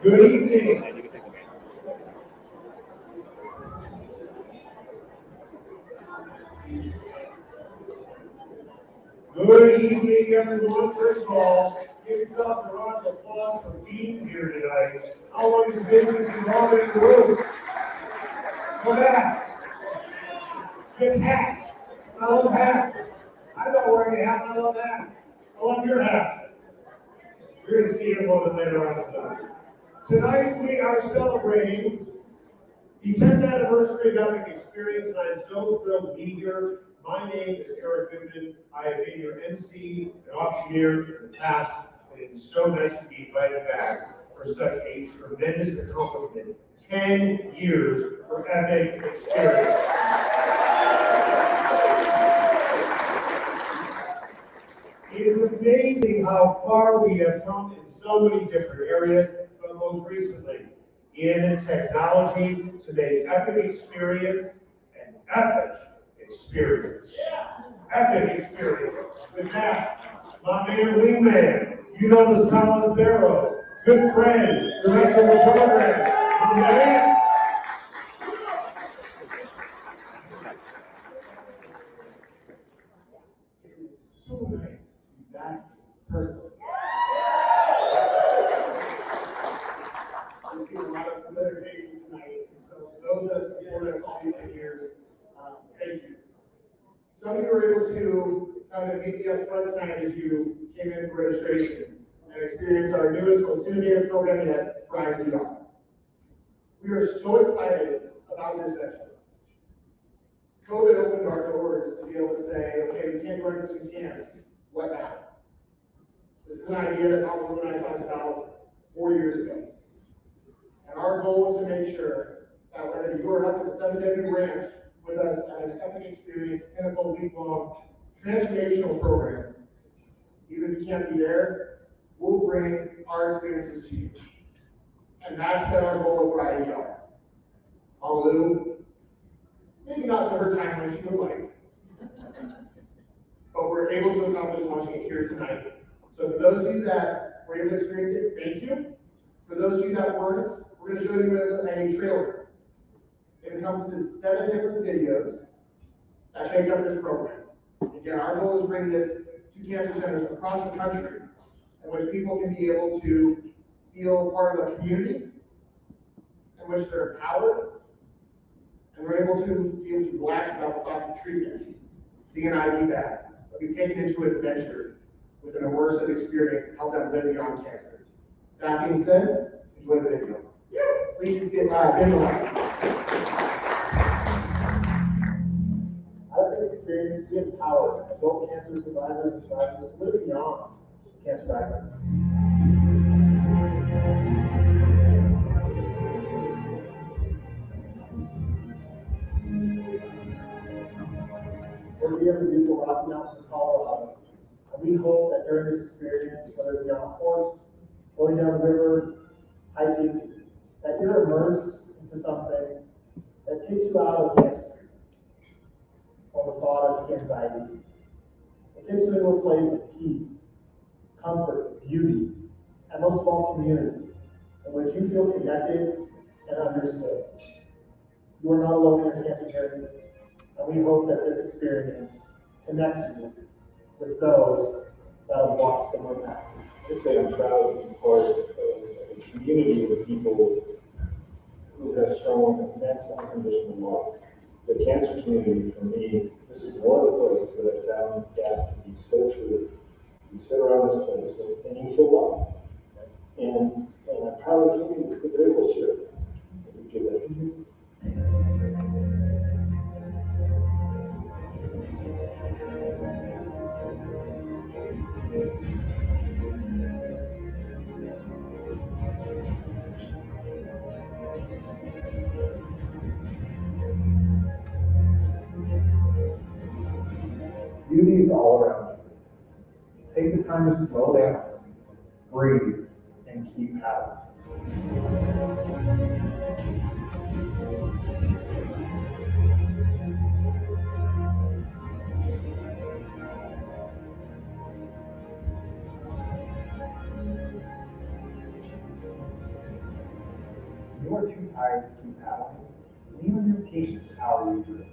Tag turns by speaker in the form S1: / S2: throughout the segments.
S1: Good evening. Good evening, everyone. First of all, give yourself a round of applause for being here tonight. How long has it been since you've all been in the room? No masks. Just hats. I love hats. I'm not wearing a hat, and I love hats. I love your hat. You're going to see him a little bit later on tonight. Tonight we are celebrating the 10th anniversary of Epic Experience, and I'm so thrilled to be here. My name is Eric Goodman. I have been your MC and auctioneer in the past, and it is so nice to be invited back for such a tremendous accomplishment. 10 years for Epic Experience. It is amazing how far we have come in so many different areas, but most recently in technology to make Epic Experience an epic experience. Epic experience. With that, my man Wingman, you know this Colin Farrow, good friend, director of the program. My man. It is so nice to be back in person. We've seen a lot of familiar faces tonight, and so those that have supported us all these 10 years, thank you. Some of you were able to kind of meet me up front tonight as you came in for registration and experience our newest, most innovative program yet, ThriveVR. We are so excited about this venture. COVID opened our doors to be able to say, okay, we can't go into some camps. What now? This is an idea that Dr. and I talked about 4 years ago. And our goal was to make sure that whether you are up at the 7W Ranch with us at an Epic Experience, Pinnacle week-long transformational program, even if you can't be there, we'll bring our experiences to you. And that's been our goal with ThriveVR. Malu, maybe not to her timeline she would like, but we're able to accomplish launching it here tonight. So for those of you that were able to experience it, thank you. For those of you that weren't, we're going to show you a trailer. It encompasses 7 different videos that make up this program. Again, our goal is to bring this to cancer centers across the country, in which people can be able to feel part of a community, in which they're empowered, and they're able to be able to relax about the thoughts of treatment, see an IV bag, or be taken into an adventure with an immersive experience to help them live beyond cancer. That being said, enjoy the video. Please get dinner lights. Epic Experience to empower adult cancer survivors and survivors to live beyond cancer diagnosis. We're here in the beautiful Rocky Mountains of Colorado, and we hope that during this experience, whether it be on a horse, going down the river, hiking, that you're immersed into something that takes you out of cancer treatments or the thought of anxiety. It takes you into a place of peace, comfort, beauty, and most of all, community, in which you feel connected and understood. You are not alone in your cancer journey, and we hope that this experience connects you with those that have walked similar paths.
S2: Just say I'm proud to be part of a community of people who have shown immense unconditional love. The cancer community, for me, this is one of the places that I found that to be so true. You sit around this place and you feel loved. And I'm proud of the community that they're able to share that. To give that to you.
S1: Beauty is all around you. Take the time to slow down, breathe, and keep paddling.
S3: tired to keep paddling, lean on your team to power you through.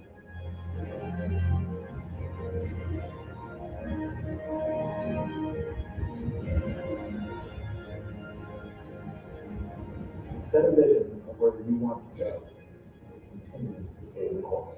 S3: Set a vision of where you want to go and continue to stay the course.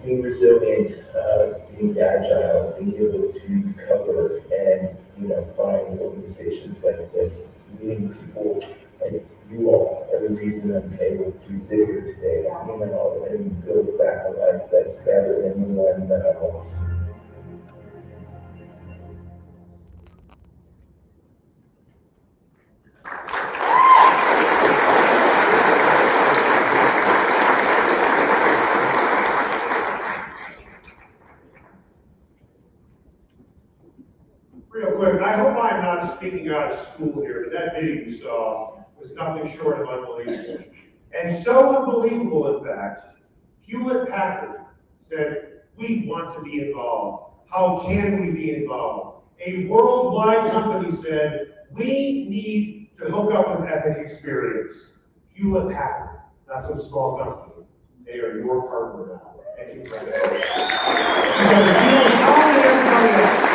S4: Being resilient, being agile, being able to cover and find organizations like this, meeting people like you all are the reason I'm able to sit here today, and build back a life that's better than the one that I lost.
S5: Real quick, I hope I'm not speaking out of school here, but that video you saw was nothing short of unbelievable. And so unbelievable, in fact, Hewlett-Packard said, we want to be involved. How can we be involved? A worldwide company said, we need to hook up with Epic Experience. Hewlett-Packard, not some small company. They are your partner now. Thank you for that. Because if you don't count everybody else.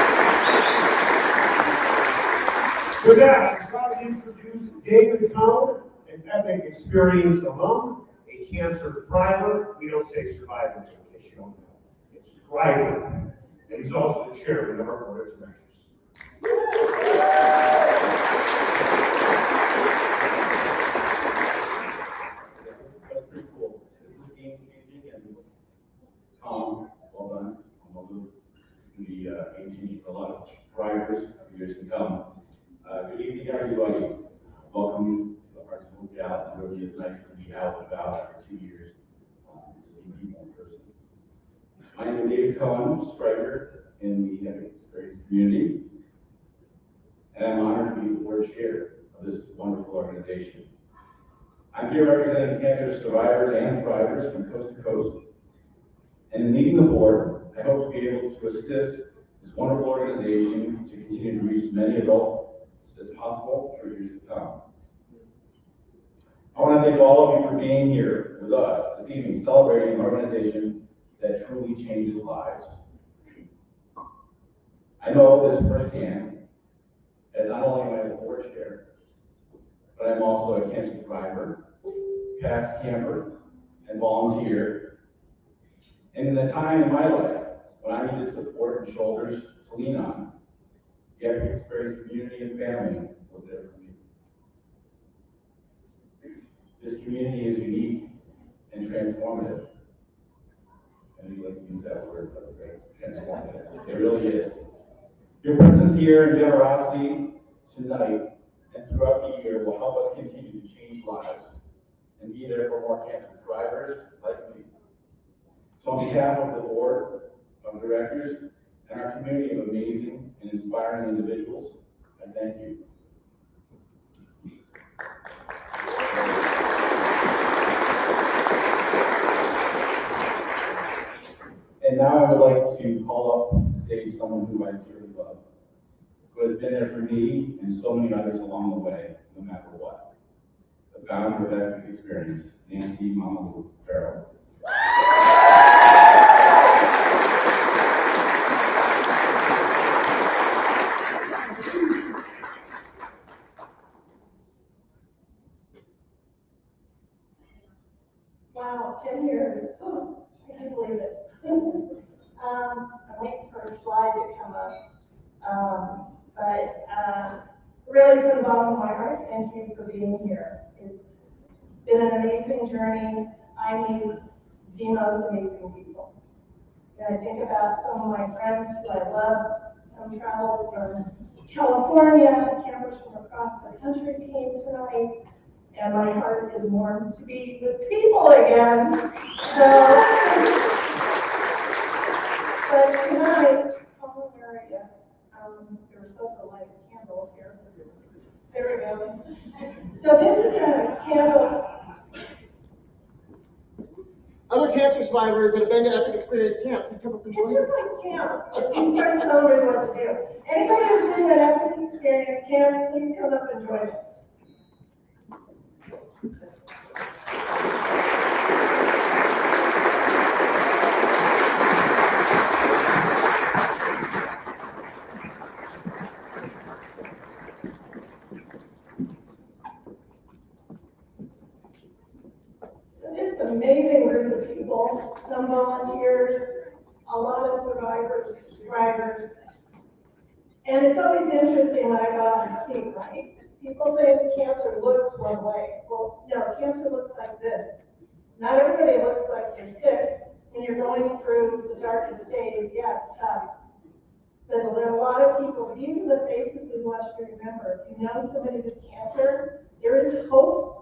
S5: With that, I'm proud to introduce David Cowan, an Epic Experience alum, a cancer thriver. We don't say survivor, in case you don't know. It's thriver. And he's also the chairman of our board of directors.
S6: That's pretty cool. This is game changing, and Tom, well done. I'm also this is going to be game changing for a lot of drivers for years to come. Good evening, everybody. Welcome to the Hearts Hope Gala. It really is nice to be out and about after 2 years to see people in person. My name is David Cohen, striker in the Epic Experience community, and I'm honored to be the board chair of this wonderful organization. I'm here representing cancer survivors and thrivers from coast to coast. And in leading the board, I hope to be able to assist this wonderful organization to continue to reach as many adults as possible for years to come. I want to thank all of you for being here with us this evening, celebrating an organization that truly changes lives. I know this firsthand, as not only am I the board chair, but I'm also a cancer survivor, past camper, and volunteer. And in a time in my life when I needed support and shoulders to lean on, the Epic Experience community and family was there for me. This community is unique and transformative. And you like to use that word, that's great. Transformative. It really is. Your presence here and generosity tonight and throughout the year will help us continue to change lives and be there for more cancer thrivers like me. So on behalf of the board of directors and our community of amazing and inspiring individuals, I thank you. And now I would like to call up to stage someone who I dearly love, who has been there for me and so many others along the way, no matter what. The the founder of that experience, Nancy Mama Farrell.
S7: Wow, 10 years. Oh, I can't believe it. I'm waiting for a slide to come up. Really from the bottom of my heart, thank you for being here. It's been an amazing journey. I meet the most amazing people. And I think about some of my friends who I love. Some traveled from California, campers from across the country came tonight. And my heart is warm to be with people again. So, but tonight, oh, where are you? They were supposed to light a candle here. There we go. So this is a candle.
S1: Other cancer survivors that have been to Epic Experience Camp, please come up and
S7: It's
S1: join
S7: just
S1: us.
S7: like camp. It's starting to tell me what to do. Anybody who's been at Epic Experience Camp, please come up and join us. This amazing group of people, some volunteers, a lot of survivors, thrivers. And it's always interesting when I go out and speak, right? People think cancer looks one way. Well, no, cancer looks like this. Not everybody looks like they're sick. When you're going through the darkest days, yeah, it's tough. But there are a lot of people, these are the faces we want you to remember. If you know somebody with cancer, there is hope.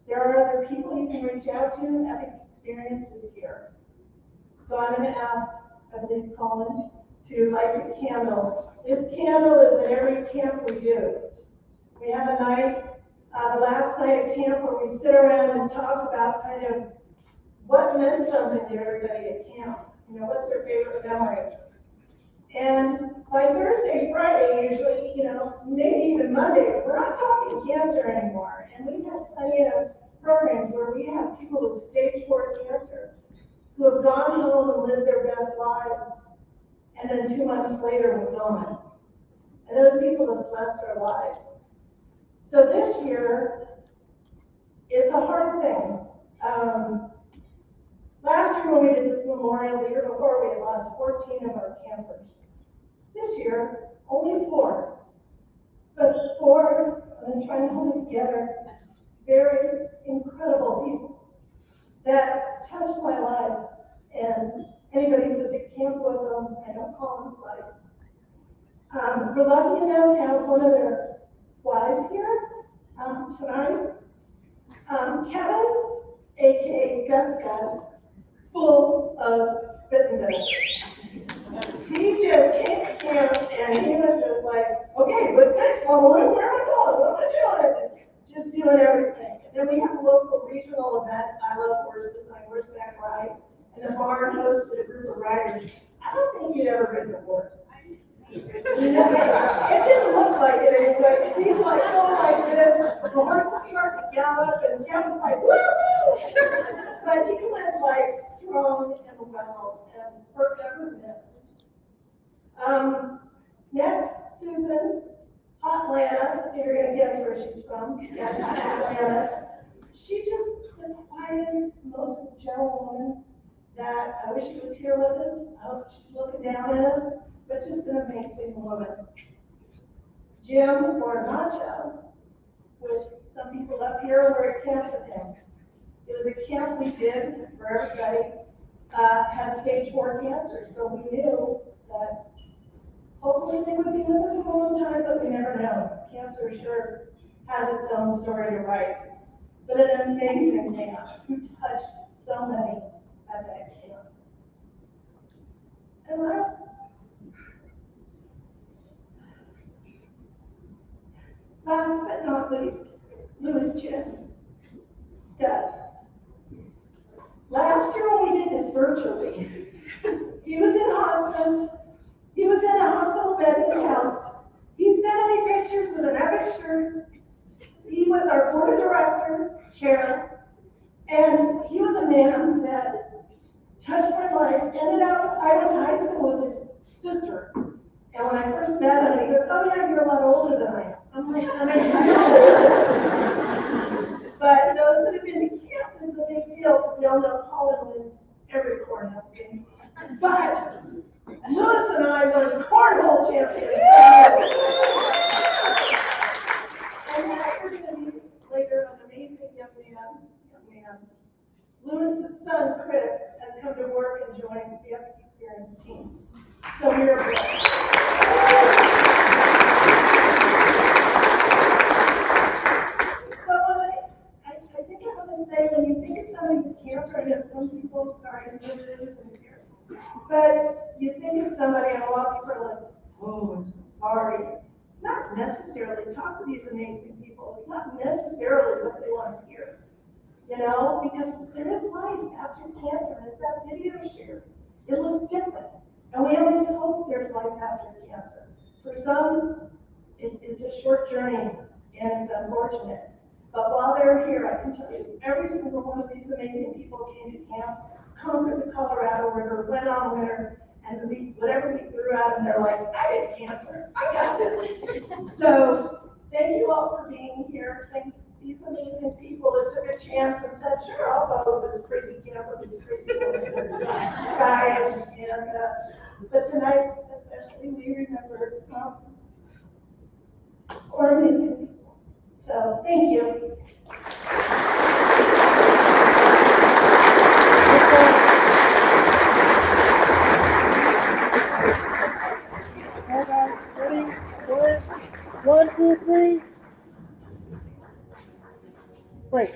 S7: There are other people you can reach out to. Epic Experience is here. So I'm going to ask, I believe, Colin, to light the candle. This candle is at every camp we do. We have a night, the last night of camp, where we sit around and talk about kind of what meant something to everybody at camp. You know, what's their favorite memory? And by Thursday, Friday, usually, you know, maybe even Monday, we're not talking cancer anymore. And we've had plenty of programs where we have people with stage 4 cancer who have gone home and lived their best lives, and then 2 months later were gone. And those people have blessed our lives. So this year, it's a hard thing. Last year when we did this memorial, the year before, we had lost 14 of our campers. This year, only 4. But 4, I'm trying to hold it together, very incredible people that touched my life. And anybody who was at camp with them, I know Colin's life. We're lucky enough to have one of their wives here tonight. Kevin, aka Gus, full of spit and vinegar. He just came to camp and he was just like, okay, what's next? Well, where am I going? What am I doing? Just doing everything. And then we have a local regional event. I love horses. I horseback ride. And the barn hosted a group of riders. I don't think you'd ever ridden a horse. It didn't look like it anyway, because he's like going like this, the horses start to gallop, and Kevin's like, woo! But he went like strong and well, and forever missed. Next, Susan, Hotlanta, so you're going to guess where she's from. Yes, Hotlanta. She just the quietest, most gentle woman that I wish she was here with us. I hope she's looking down at us. But just an amazing woman. Jim, or Nacho, which some people up here were at camp with him. It was a camp we did for everybody, had stage 4 cancer, so we knew that hopefully they would be with us a long time, but we never know. Cancer sure has its own story to write. But an amazing man who touched so many at that camp. And last but not least, Chinn. Stud. Last year when we did this virtually, he was in hospice. He was in a hospital bed in his house. He sent me pictures with an epic shirt. He was our board of director. chair. And he was a man that touched my life. Ended up, I went to high school with his sister. And when I first met him, he goes, "Oh yeah, you're a lot older than I am." I'm like, but those that have been to camp, this is a big deal because we all know Colin wins every cornhole game. But Lewis and I won cornhole champions. And you're going to meet later an amazing young man. Lewis's son, Chris, has come to work and joined the Epic Experience team. So we are blessed. So I think I want to say, when you think of somebody with cancer, I know some people, sorry, I'm losing it here, but you think of somebody, and a lot of people are like, "Oh, I'm so sorry." It's not necessarily, talk to these amazing people, it's not necessarily what they want to hear, you know, because there is life after cancer, and as that video shared, it looks different. And we always hope there's life after cancer. For some, it's a short journey, and it's unfortunate. But while they're here, I can tell you, every single one of these amazing people came to camp, conquered the Colorado River, went on winter, and whatever we threw at them, they're like, "I did cancer, I got this." So thank you all for being here. Thank these amazing people that took a chance and said, "Sure, I'll go with this crazy camper, this crazy guy." But tonight, especially, we remembered our amazing people. So thank you.
S8: All right, guys, ready? Good. 1, 2, 3. Break.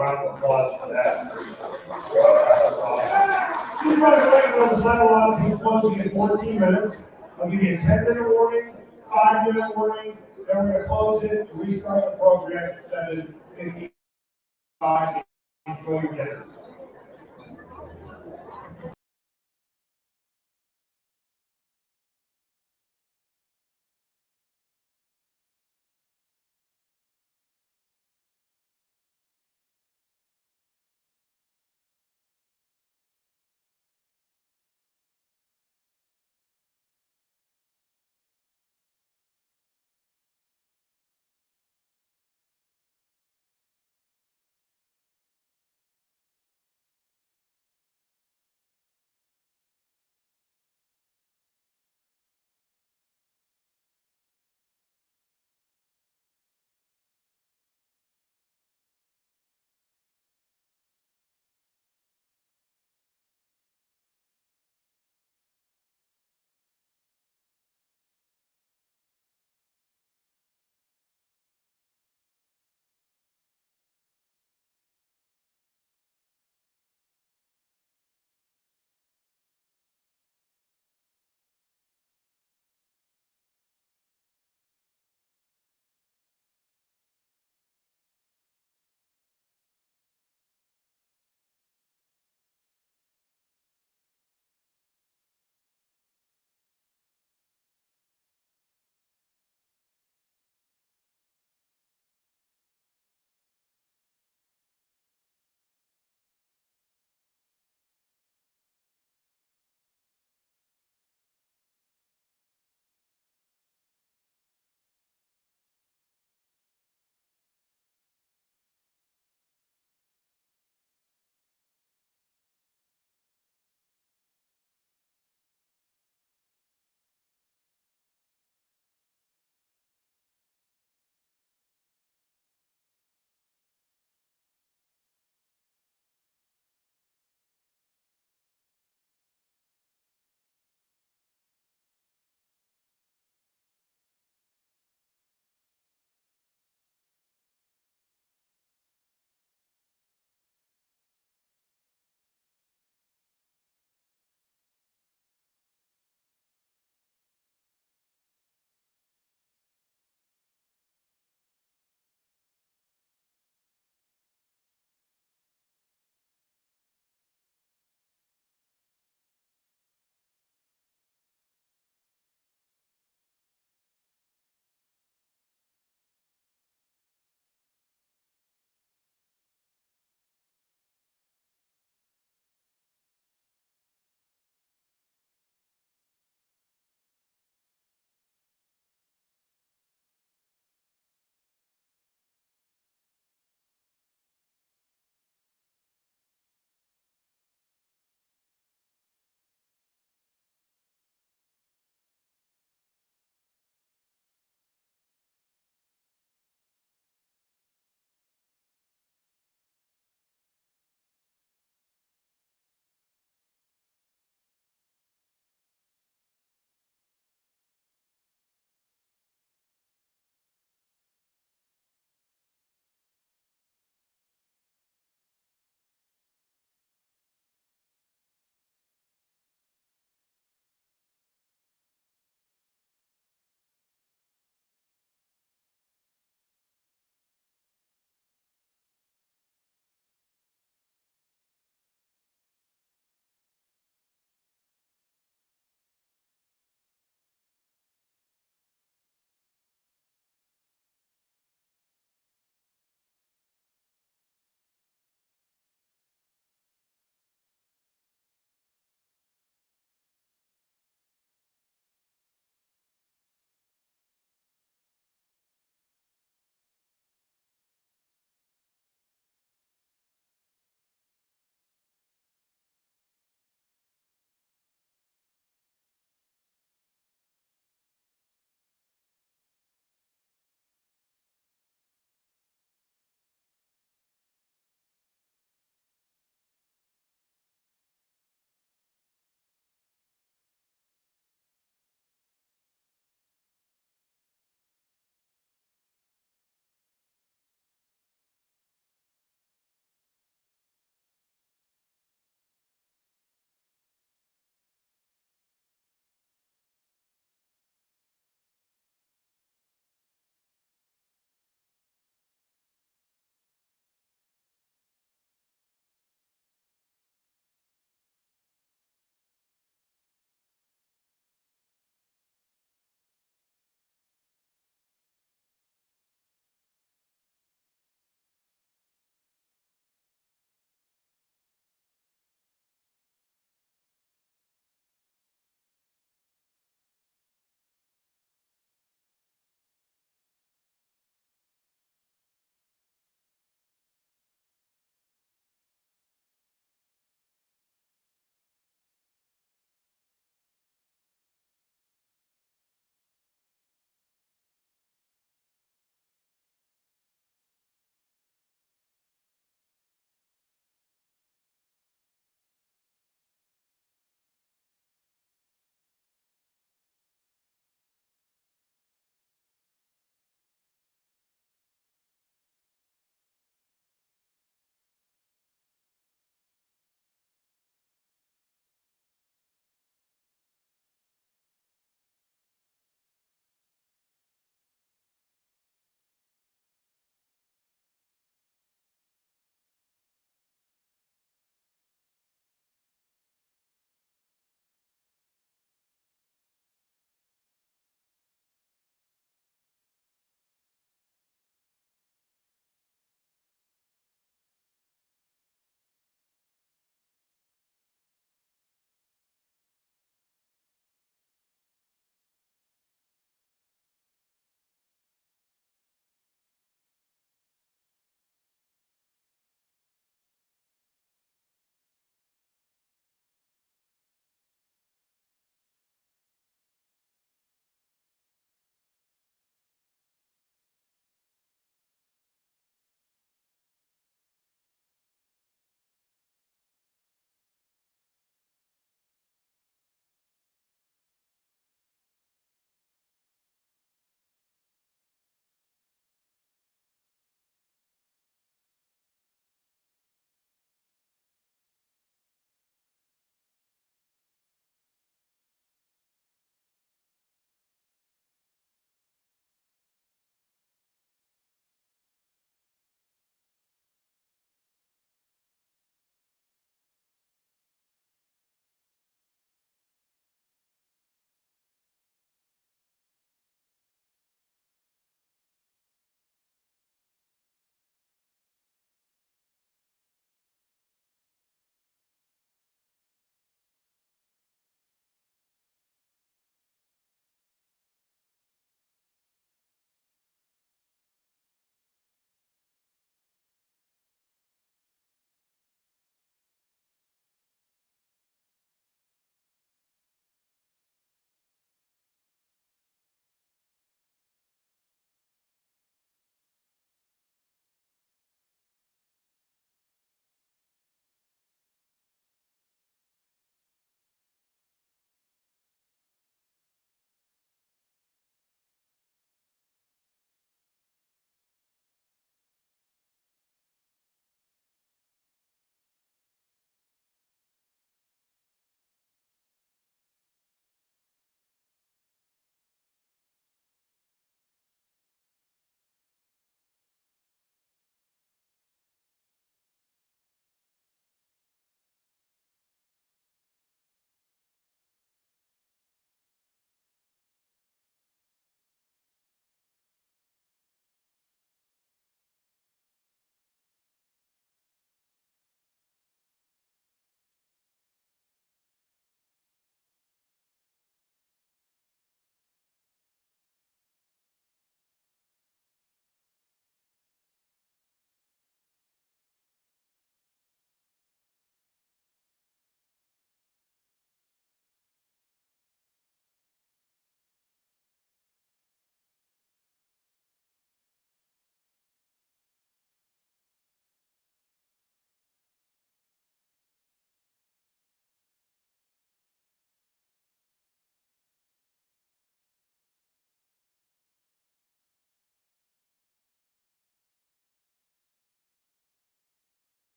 S5: round of applause for that. That's awesome. Just want to let you know the final auction is closing in 14 minutes. I'll give you a 10-minute warning, 5-minute warning, then we're going to close it and restart the program at 7:55. Enjoy your dinner.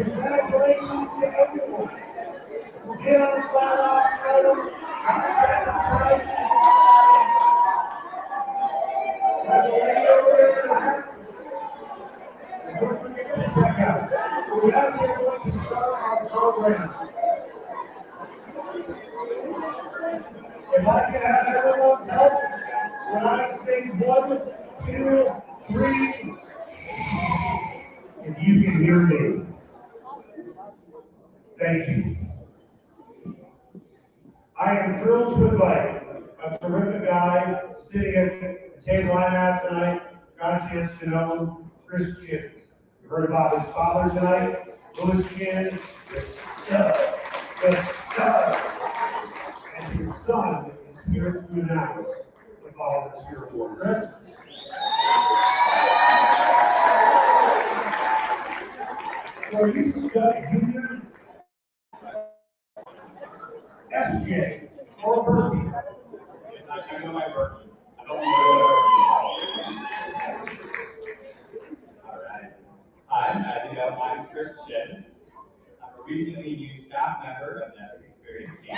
S5: Congratulations to everyone who get on the sidelines, write them, understand them, try Have the lady over there in the back. And don't forget to check out. With that, we're going to start our program. If I can have everyone's help, when I say 1, 2, 3, if you can hear me. Thank you. I am thrilled to invite a terrific guy sitting at the table I'm at tonight. Got a chance to know him, Chinn. You heard about his father tonight, Chinn, the stud. And his son is here to announce the volunteer award. Chris? So are you Stud Junior? SJ or Burpee?
S6: I know my Burpee. I don't know what Burpee is. All right. Hi, as you know, I'm Chinn. I'm a recently new staff member of the Experience team.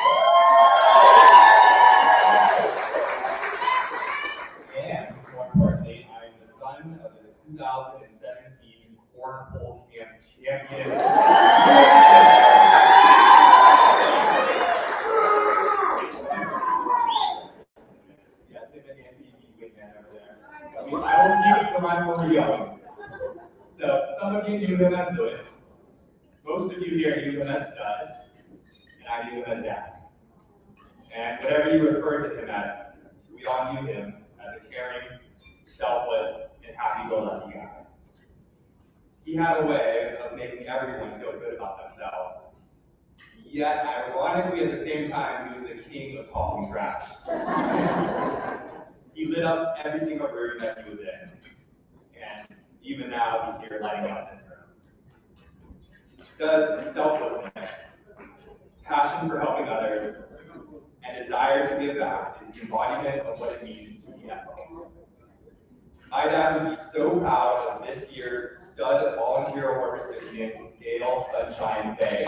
S6: And more importantly, I'm the son of the 2017 Cornhole Camp champion. Yes, if an NCV wingman over there. I will keep it from when we're young. So some of you knew him as Lewis. Most of you here knew him as Stud. And I knew him as Dad. And whatever you refer to him as, we all knew him as a caring, selfless, and happy-go-lucky guy. He had a way of making everyone feel good about themselves. Yet, ironically, at the same time, he was the king of talking trash. He lit up every single room that he was in. And even now, he's here lighting up this room. Stud's selflessness, passion for helping others, and desire to give back is the embodiment of what it means to be at home. My dad would be so proud of this year's Stud Volunteer Award recipient, Gail Sunshine Bay.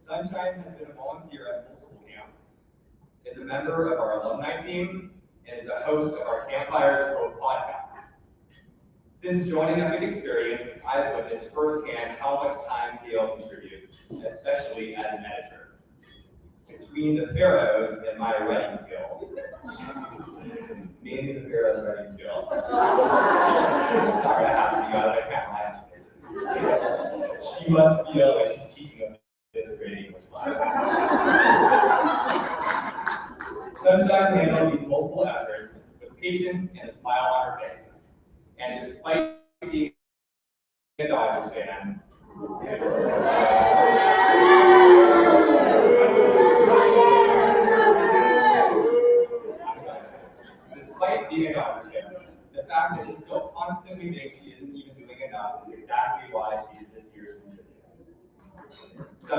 S6: Sunshine has been a volunteer at multiple camps, is a member of our alumni team, and is a host of our Campfires and Hope podcast. Since joining Epic Experience, I've witnessed firsthand how much time Gail contributes, especially as an editor. Between the Pharaohs and my writing skills, mainly the Pharaohs' writing skills. Sorry, I have to, you guys, I can't lie. She must feel like she's teaching a fifth grade English class. Sunshine handles these multiple efforts with patience and a smile on her face. And despite being a Dodgers fan, despite being a Dodgers fan, the fact that she still constantly thinks she isn't even doing enough is exactly why she is this year's recipient. So,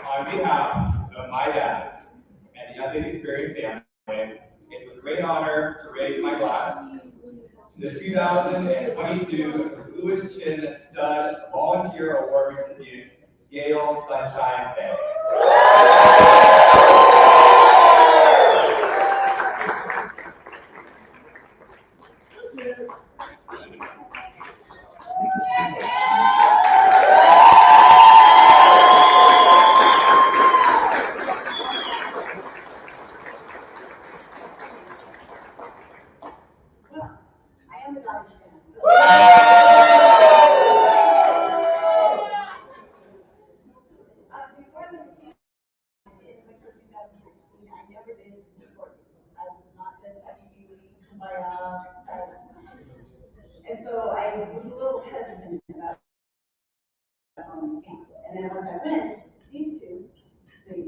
S6: on behalf of my dad and the Epic Experience family, it's with great honor to raise my glass to the 2022 Lewis Chinn Stud Volunteer Award recipient, Gail Sunshine Bay.
S9: And so I was a little hesitant about camp. And then once I went, these two, they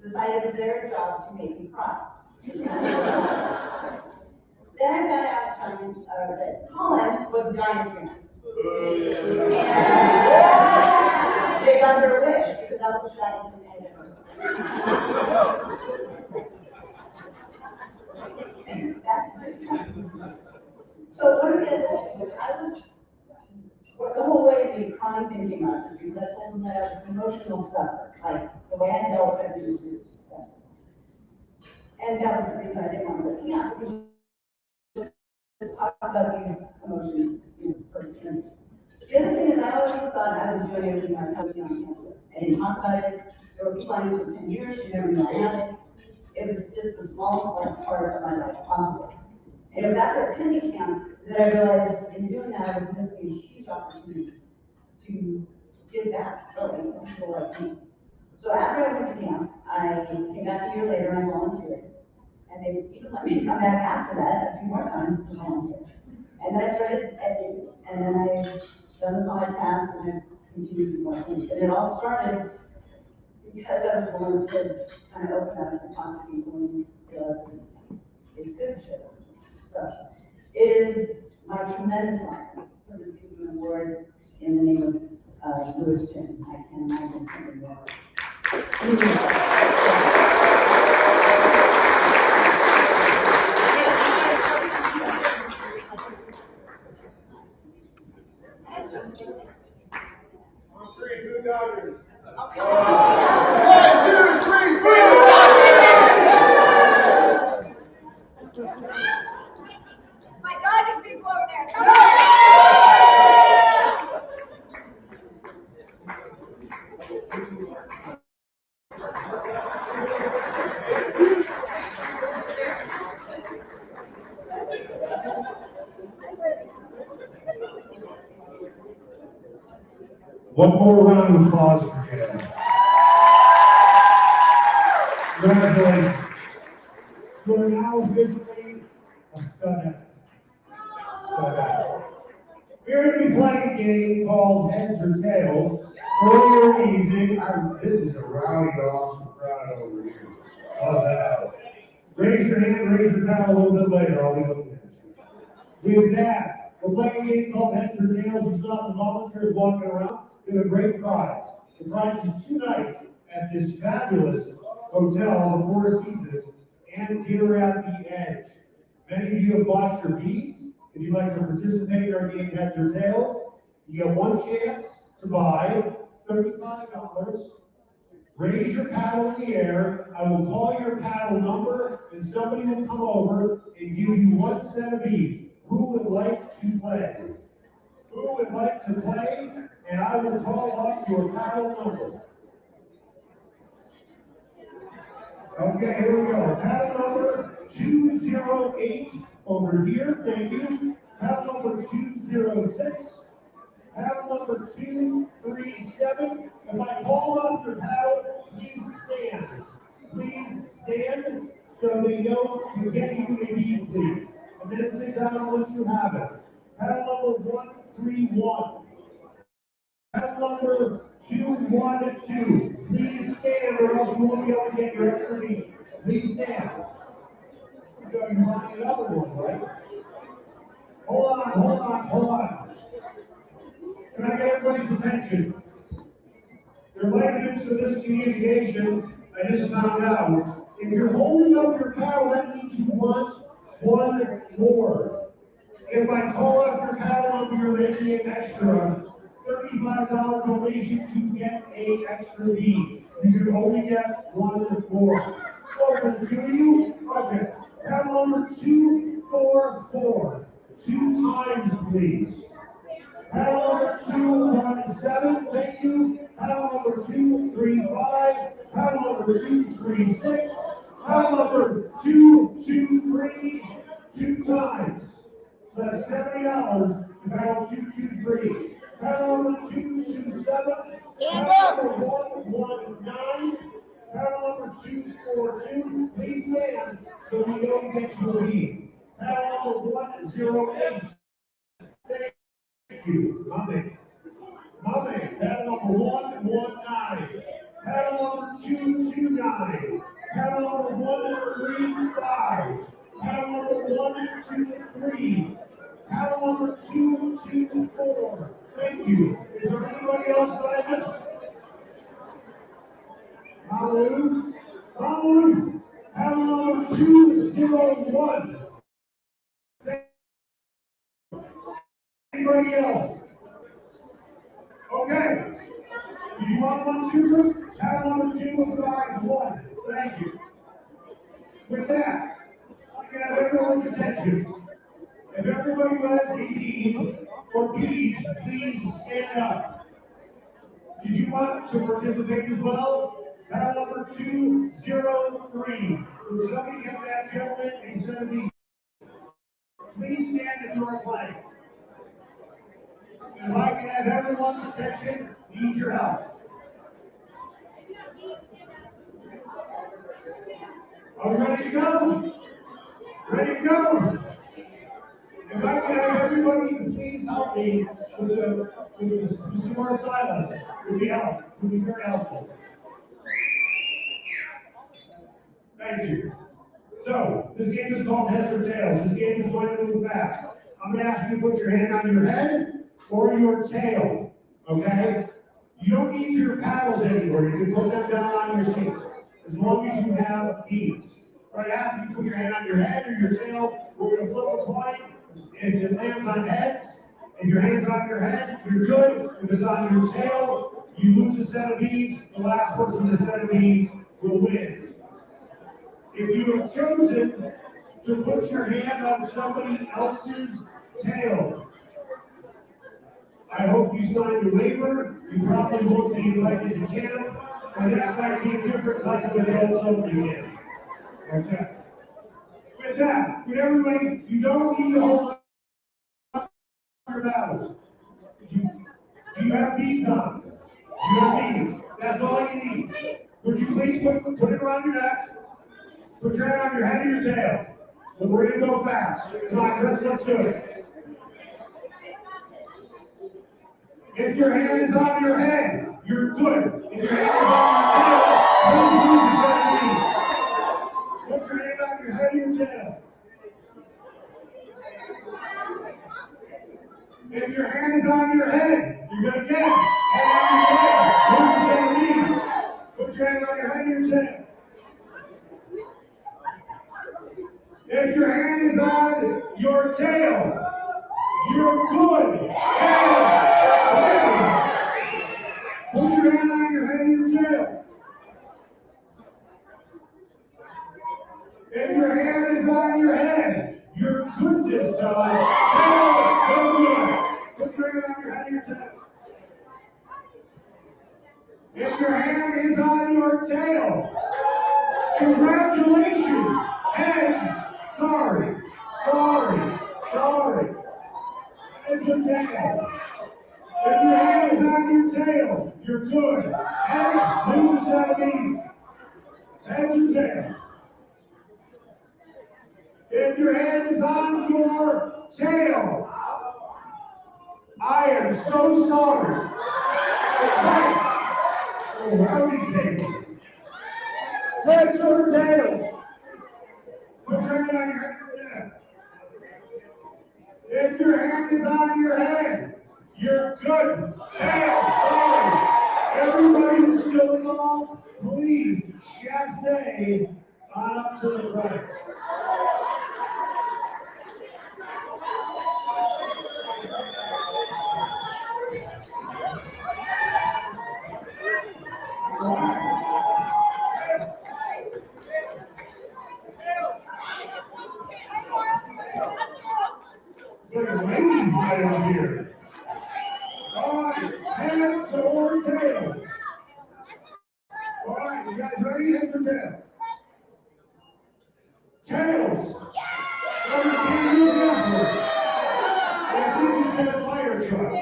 S9: decided it was their job to make me cry. Then I found out that Colin was a Giants fan. And they got their wish because I was the saddest thing ever. That's my So one of the, the whole way of the crying thing came up, is because I told them that I was an emotional stuffer, like the way I dealt with it was just stuff. And that was the reason I didn't want to look out, because to talk about these emotions is pretty. The other thing is I always thought I was doing everything I could on campus. I didn't talk about it. There were people I knew for 10 years who never knew I had it. It was just the smallest part of my life possible. And it was after attending camp that I realized in doing that I was missing a huge opportunity to give back, really, to people like me. So after I went to camp, I came back a year later and I volunteered. And they even let me come back after that a few more times to volunteer. And then I started editing, and then I've done the podcast and I've continued to do more things. And it all started because I was willing to kind of open up and talk to people and realize it's good to share. So it is my tremendous honor to receive an award in the name of Louis Chinn. I can't imagine something more.
S1: On three, Blue Dodgers. 1, 2, 3, Blue
S9: My dog is being blown there. Come on!
S5: One more round of applause for Chinn. Congratulations. You are now officially a studette. We're going to be playing a game called Heads or Tails. Earlier in the evening, this is a rowdy, awesome crowd over here. Love that. Raise your hand, raise your paddle a little bit later. I'll be looking at you. With that, we're playing a game called Heads or Tails. You saw some volunteers walking around. We have a great prize. The prize is 2 nights at this fabulous hotel, the Four Seasons, and Dinner at the Edge. Many of you have bought your beads. If you'd like to participate in our game Heads or Tails, you get one chance to buy $35. Raise your paddle in the air. I will call your paddle number, and somebody will come over and give you 1 set of beads. Who would like to play? Who would like to play? And I will call up your paddle number. Okay, here we go. Paddle number 208 over here. Thank you. Paddle number 206. Paddle number 237. If I call up your paddle, please stand. Please stand so they know to get you a bead, please. And then sit down once you have it. Paddle number 131. Paddle number 212. Please stand or else you won't be able to get your extra bead. Please stand. You're buying another one, right? Hold on. Can I get everybody's attention? Related to this communication, I just found out, if you're holding up your paddle, that means you want 1 more. If I call up your paddle number, you're making an extra $35 donation to get an extra bead. You can only get 1 more. Over the 2 of you? Okay. Paddle number 244. 2 times, please. Paddle number 217, thank you. Paddle number 235. Paddle number 236. Paddle number 223. 2 times. So that's $70 to paddle 223. Paddle number 227. Paddle number 119. Paddle number 242. Please stand so we don't get you a bead. Paddle number 108. Thank you. Humming. Paddle number 119. Paddle number 229. Paddle number 135. Paddle number 123. Paddle number 224. Thank you. Is there anybody else that I missed? Mamu. Paddle number 201. Anybody else? Okay. Do you want 1, 2? Have 1 or 2, 5, 1. Thank you. With that, I can have everyone's attention. If everybody who has a need or needs, please stand up. Did you want to participate as well? Panel number 203. Will somebody get that gentleman a set of these? Please stand if you are playing. If I can have everyone's attention, need your help. Are we ready to go? Ready to go? If I can have everybody please help me with some more silence, would be very helpful. Thank you. So, this game is called Heads or Tails. This game is going to move fast. I'm going to ask you to put your hand on your head or your tail, okay? You don't need your paddles anymore. You can put them down on your seat, as long as you have beads. Right after you put your hand on your head or your tail, we're going to flip a coin. If it lands on heads, if your hand's on your head, you're good. If it's on your tail, you lose a set of beads. The last person with a set of beads will win. If you have chosen to put your hand on somebody else's tail, I hope you signed a waiver. You probably won't be invited to camp, and that might be a different type of adult only camp. Okay. With that, with everybody, you don't need to hold up your battles. Do you have beads on? You have beads. That's all you need. Would you please put it around your neck? Put your hand on your head or your tail. But we're going to go fast. Come on, Chris, let's do it. If your hand is on your head, you're good. If your hand is on your tail, please use the beads. Put your hand on your head or your tail. If your hand is on your head, you're good again. Hand on your tail. Use the beads. Put your hand on your head or your tail. If your hand is on your tail, you're good. Put your hand on your head and your tail. If your hand is on your head, you're good this time. Tail, go good. Put your hand on your head and your tail. If your hand is on your tail, congratulations. Heads. Sorry. Heads or tail. If your hand is on your tail, you're good. Heads, lose a set of beads. Heads or tail. If your hand is on your tail, I am so sorry. Oh, rowdy table. Heads or tail. Put your hand on your head or tail. If your hand is on your head, you're good. Tail, sorry. Everybody who's still involved, please, chasse on up to the front. It's like a ladies' night out here. All right, heads or tails? All right, you guys ready? Heads or tails? Tails. Can you look upward? I think you said fire truck.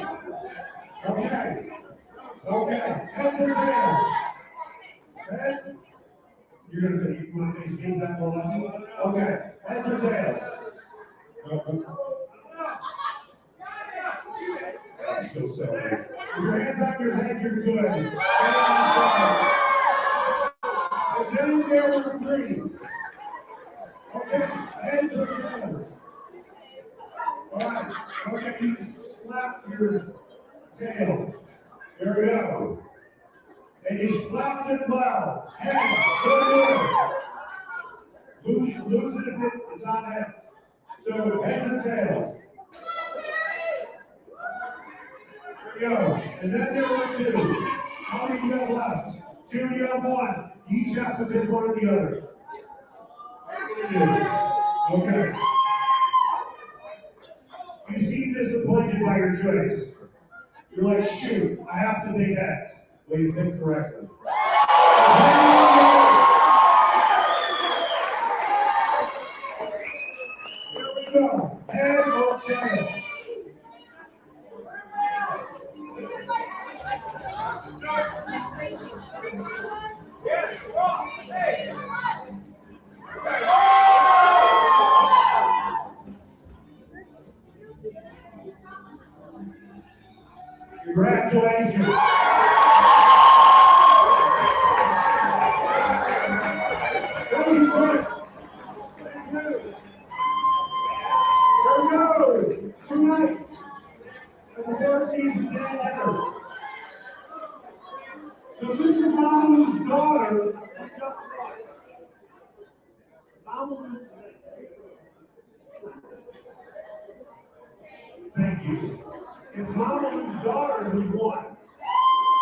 S5: Okay. Heads or tails? Heads? You want to face that more lucky? Okay. Heads or tails? I'm so sorry. If your hand's on your head, you're good. And then there were 3. Okay, heads or tails? All right, okay, you slapped your tail. There we go. And you slapped it well. Heads, good. Lose it if it's on heads. So heads or tails? go. And then there were two. How many do you have left? Two, you have one. You each have to pick one or the other. Okay. You seem disappointed by your choice. You're like, shoot, I have to pick heads. Well, you picked correctly. Here we go. Head or tail? Congratulations. That was great. Thank you. There we go. 2 nights. And the first season didn't ever. So this is Mamalu's daughter. Mamalu. Thank you. It's Mamalu's daughter who won.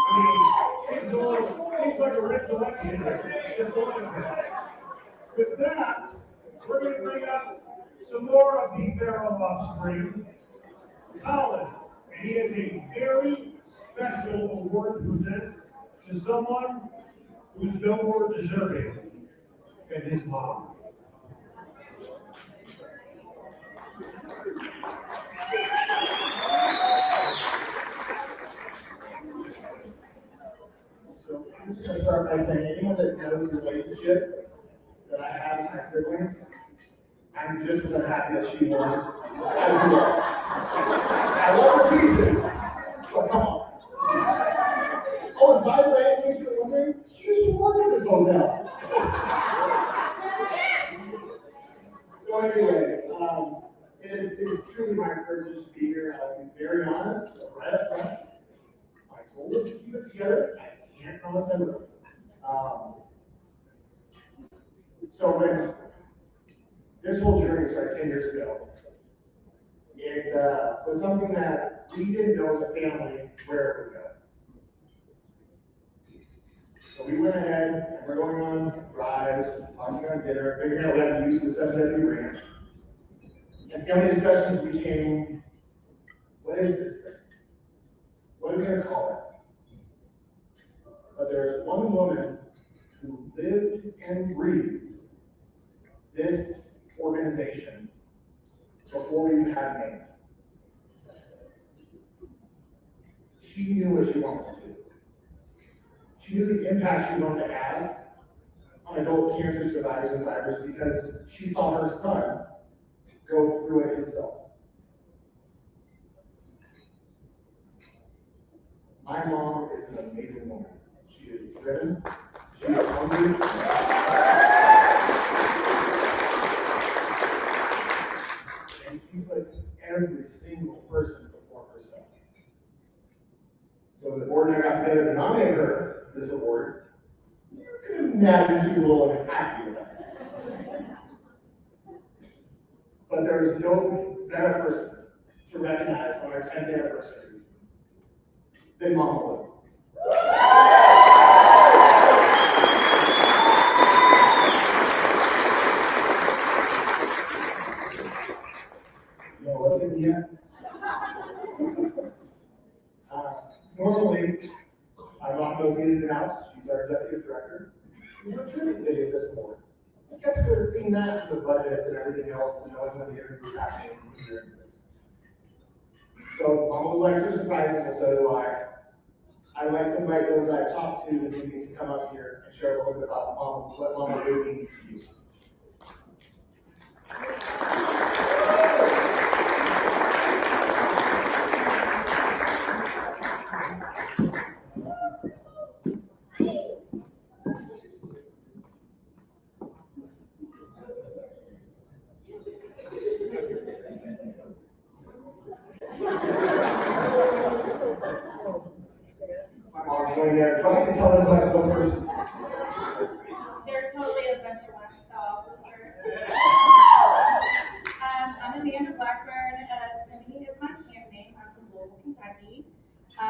S5: I mean, seems like a recollection here. Just one of them. With that, we're going to bring up some more of the Pharaoh offspring, Colin. And he has a very special award to present to someone who's no more deserving than his mom.
S1: So I'm just going to start by saying, anyone that knows the relationship that I have with my siblings, I'm just as unhappy that she won as you are. I love her pieces, but come on. Oh, and by the way, in case you're wondering, she used to work at this hotel. So anyways, it is truly my privilege to be here. I'll be very honest, right up front. My goal is to keep it together. I can't promise I will. So when this whole journey started 10 years ago, it was something that we didn't know as a family where it would go. So we went ahead and we're going on drives, talking on dinner, figuring out we had to use the 7W ranch. And family discussions became, what is this thing? What are we going to call it? But there's one woman who lived and breathed this organization before we even had a name. She knew what she wanted to do. She knew the impact she wanted to have on adult cancer survivors and thrivers because she saw her son go through it himself. My mom is an amazing woman. She is driven, she is hungry. And she puts every single person before herself. So when the board and I got together to nominate her for this award, you can imagine she was a little unhappy with us. But there is no better person to recognize on our 10th anniversary than Mama Lou. You know, look at me. Normally, my mom knows the ins and outs. She's our executive director. We have a tribute video this morning. I guess you would have seen that in the budget and everything else, and knowing when the interview was happening. So, Mama likes her surprises, and so do I. I'd like to invite those I talked to this evening to come up here and share a little bit about Mama, what Mama Lou means to you. My mom's going there. Do I have to tell them who I spoke first?
S10: They're totally a bunch of wax dolls. I'm Amanda Blackburn. Cindy is my camp name. I'm from Louisville, Kentucky.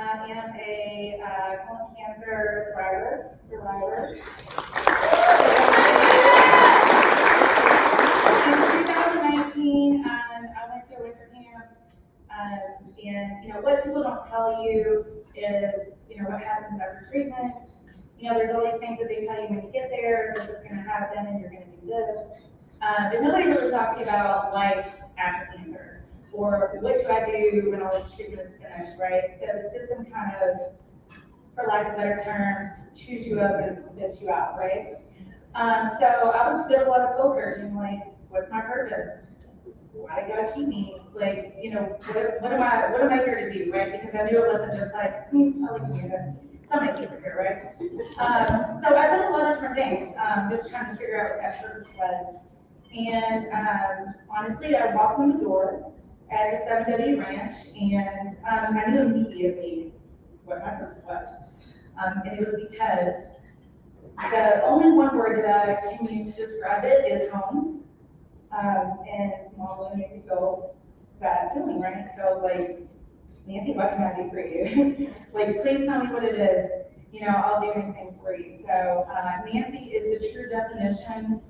S10: I am a colon cancer survivor. In 2019, I went to a winter camp, and what people don't tell you is, what happens after treatment. There's all these things that they tell you when you get there, this is going to happen, and you're going to do this. But nobody really talks to you about life after cancer, or what do I do when all this treatment is finished, right? So the system kind of, for lack of better terms, chews you up and spits you out, right? So I did a lot of soul searching, like, what's my purpose? Why do God keep me? Like, what am I here to do, right? Because I knew it wasn't just like, I'll leave you here. Somebody keep her here, right? So I did a lot of different things, just trying to figure out what that purpose was. And honestly, I walked in the door at the 7W Ranch, and I knew immediately what my purpose was. And it was because the only one word that I can use to describe it is home. And Mom let me go that feeling, right? So I was like, Nancy, what can I do for you? Like, please tell me what it is. I'll do anything for you. So Nancy is the true definition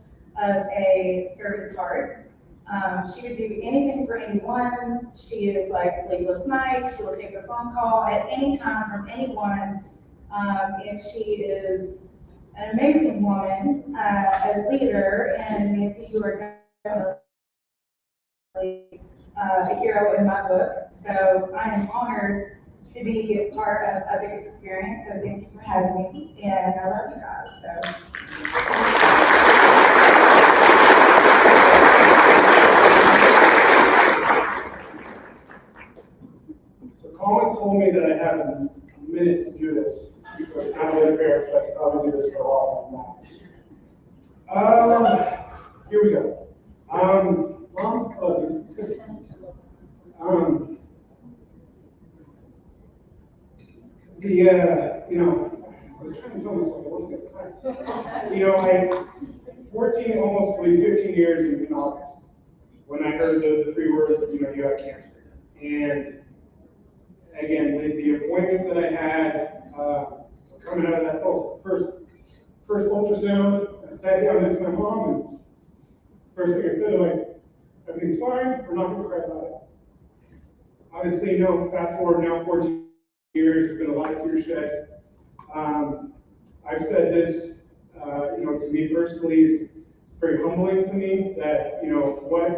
S10: of a servant's heart. She would do anything for anyone. She is like sleepless nights. She will take a phone call at any time from anyone. And she is an amazing woman, a leader, and Nancy, you are definitely a hero in my book. So I am honored to be a part of a big experience. So thank you for having me, and I love you guys.
S1: So Colin told me that I have a minute to do this, so it's not really fair, because I could probably do this for a while than that. Here we go. Mom, love you. I was trying to tell myself I wasn't going to cry. 14, almost 15 years in August, when I heard the three words, you have cancer. And again, the appointment that I had, coming out of that first ultrasound, I sat down next to my mom, and first thing I said, like, everything's fine, we're not going to cry about it. Obviously, fast forward now 14 years, there's been a lot of tears shed. I've said this, to me personally, it's very humbling to me that, what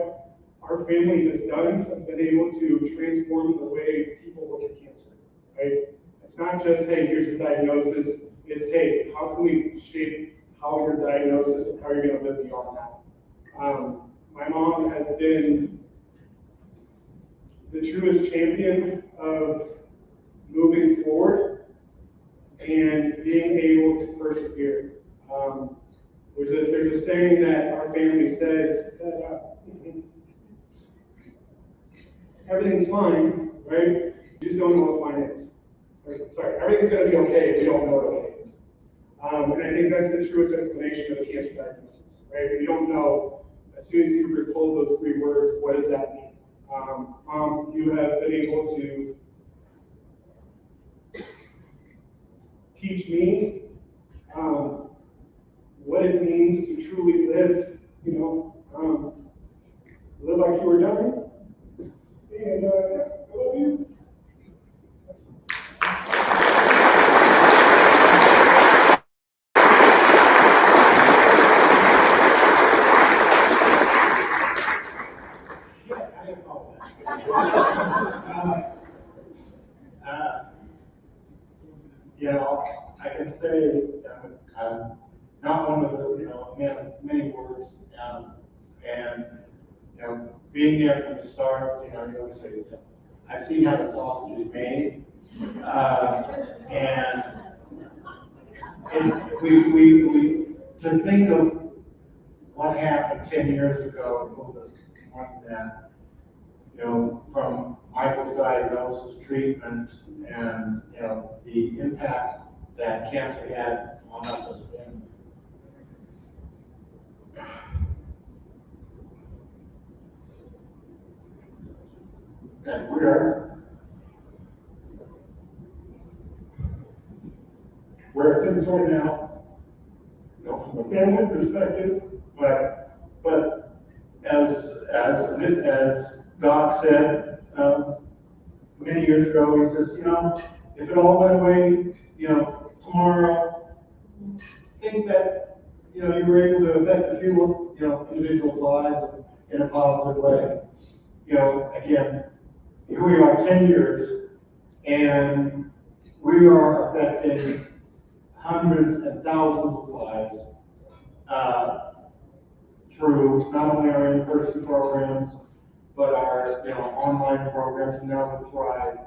S1: our family has done has been able to transform the way people look at cancer, right? It's not just, hey, here's your diagnosis. It's, hey, how can we shape how your diagnosis and how you're going to live beyond that? My mom has been the truest champion of moving forward and being able to persevere. There's a saying that our family says that everything's fine, right? You just don't know what fine is. Sorry, everything's going to be okay if you don't know what okay is. And I think that's the truest explanation of a cancer diagnosis, right? If you don't know, as soon as you were told those three words, what does that mean? Mom, you have been able to teach me what it means to truly live, live like you were dying. And I love you.
S3: I can say I'm not one of the, man of many words, and being there from the start, you always say, I've seen how the sausage is made, and we to think of what happened 10 years ago, more than that, from Michael's diagnosis, treatment, and the impact that cancer had on us as a family. And inventory now, from a family perspective, but as Doc said, many years ago, he says, if it all went away, tomorrow, think that, you were able to affect a few, individual lives in a positive way. Again, here we are 10 years, and we are affecting hundreds and thousands of lives through not only our in-person programs, but our online programs and now with Thrive.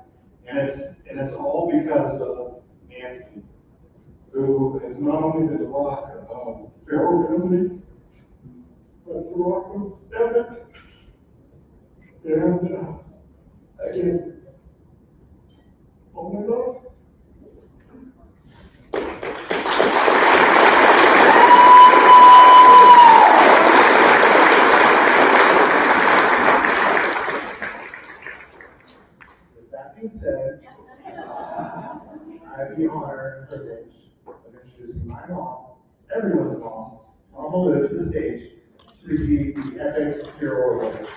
S3: And it's all because of Nancy, who is not only the rock of Pharaoh Company, but the rock of Epic. And again, oh my God.
S1: With that being said, I have the honor and privilege of introducing my mom, everyone's mom, Mama Liv, to the stage to receive the Epic Hero Award.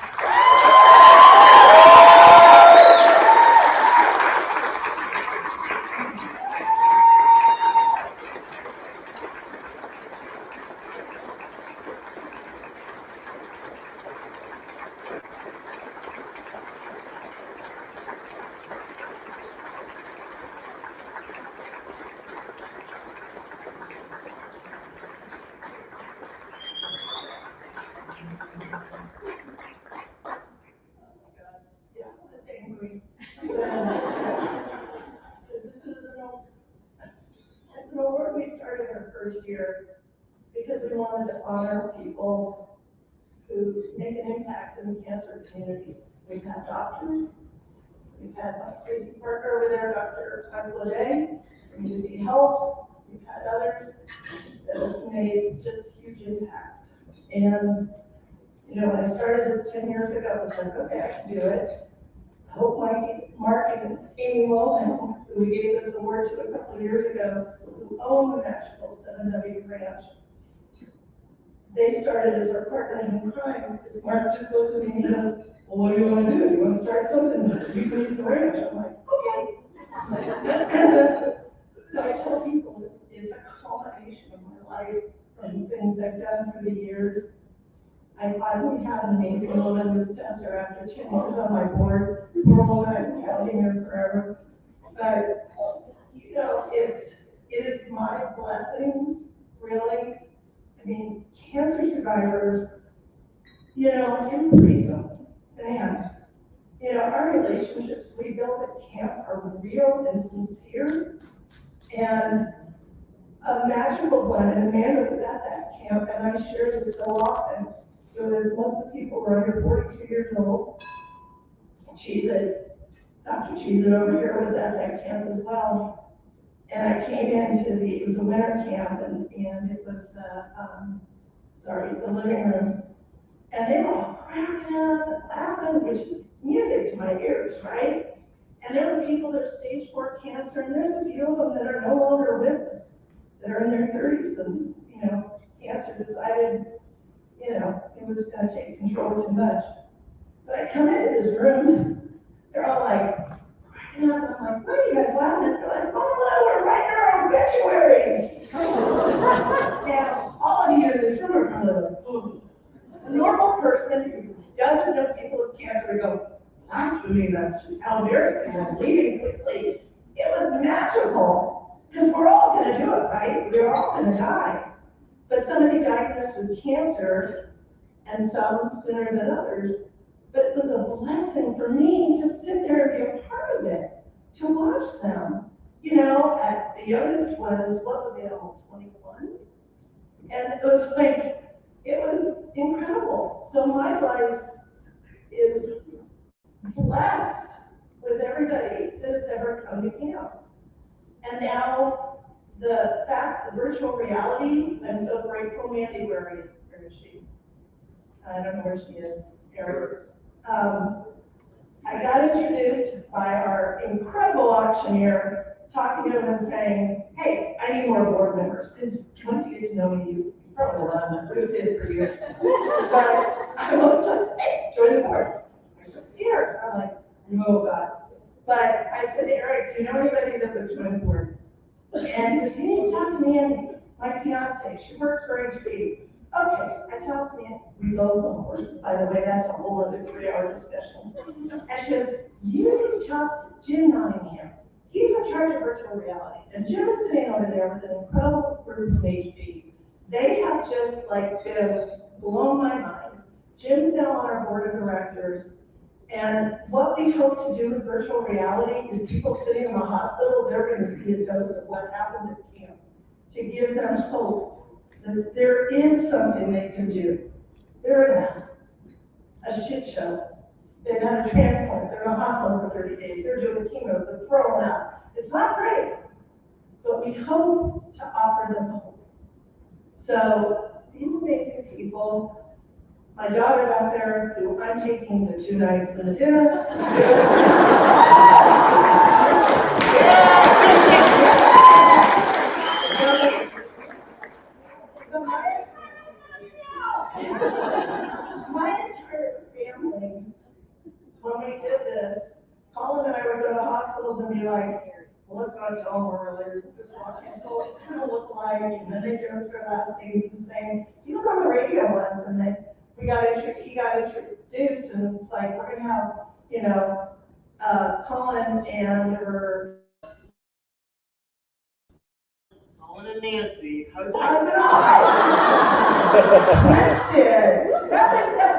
S7: Yeah, the same way. This is it's an award we started our first year because we wanted to honor people who make an impact in the cancer community. We've had doctors, we've had my crazy partner over there, Dr. Untitled from UC Health, we've had others that have made just huge impacts. And when I started this 10 years ago, I was like, okay, I can do it. I hope Mark and Amy Wilhelm, who we gave this award to a couple of years ago, who own the magical 7W Ranch, they started as our partners in crime, because Mark just looked at me and he goes, well, what do you want to do? You want to start something? You can use the ranch. I'm like, okay. So I tell people it's a culmination of my life from things I've done through the years. I finally had an amazing woman with Tessa after 10 years on my board. Poor woman, I've been counting her forever. But, it is my blessing, really. I mean, cancer survivors, embrace them. Man, our relationships we build at camp are real and sincere. And a magical one, and Amanda was at that camp, and I share this so often. It was most of the people were under 42 years old. Cheezit, Dr. Cheezit over here was at that camp as well. And I came into it was a winter camp, and it was the living room. And they were all cracking up and laughing, which is music to my ears, right? And there were people that are stage 4 cancer, and there's a few of them that are no longer with us, that are in their 30s, and cancer decided it was going to take control too much. But I come into this room, they're all like, cracking up, and I'm like, what are you guys laughing at? They're like, oh, we're writing our obituaries. Now, all of you in this room are kind of like, oh. A normal person who doesn't know people with cancer would go, blasphemy, that's just how embarrassing, I'm leaving quickly. It was magical, because we're all going to do it, right? We're all going to die. But somebody diagnosed with cancer, and some sooner than others, but it was a blessing for me to sit there and be a part of it, to watch them. The youngest was, what was it, 21? And it was like, it was incredible. So my life is blessed with everybody that has ever come to camp. And now the virtual reality, I'm so grateful. Mandy, where is she? I don't know where she is. I got introduced by our incredible auctioneer talking to him and saying, hey, I need more board members, because once you get to know me, you probably love them, Ruth did for you. But I was like, hey, join the board. It's here. I'm like, oh God. But I said, Eric, do you know anybody that would join the board? And he was, you need to talk to Mandy, my fiance. She works for HP. Okay, I talked to Mandy. We both love horses, by the way. That's a whole other 3-hour discussion. I said, you need to talk to Jim Nottingham. He's in charge of virtual reality. And Jim is sitting over there with an incredible group from HP. They have just like been blown my mind. Jim's now on our board of directors. And what we hope to do with virtual reality is people sitting in the hospital, they're going to see a dose of what happens at camp to give them hope that there is something they can do. They're in a shit show. They've had a transplant. They're in a hospital for 30 days. They're doing chemo. They're throwing up. It's not great, but we hope to offer them hope. So these amazing people. My daughter back there, who I'm taking the 2 nights for the dinner. My entire family, when we did this, Colin and I would go to hospitals and be like, well, let's not tell them we're related, just walk in, oh, it kind of look like, and then they do their last names the same. He was on the radio once, and he got introduced, and it's like, we're gonna have, you know, Colin and her
S1: Colin and Nancy, husband.
S7: Twisted. That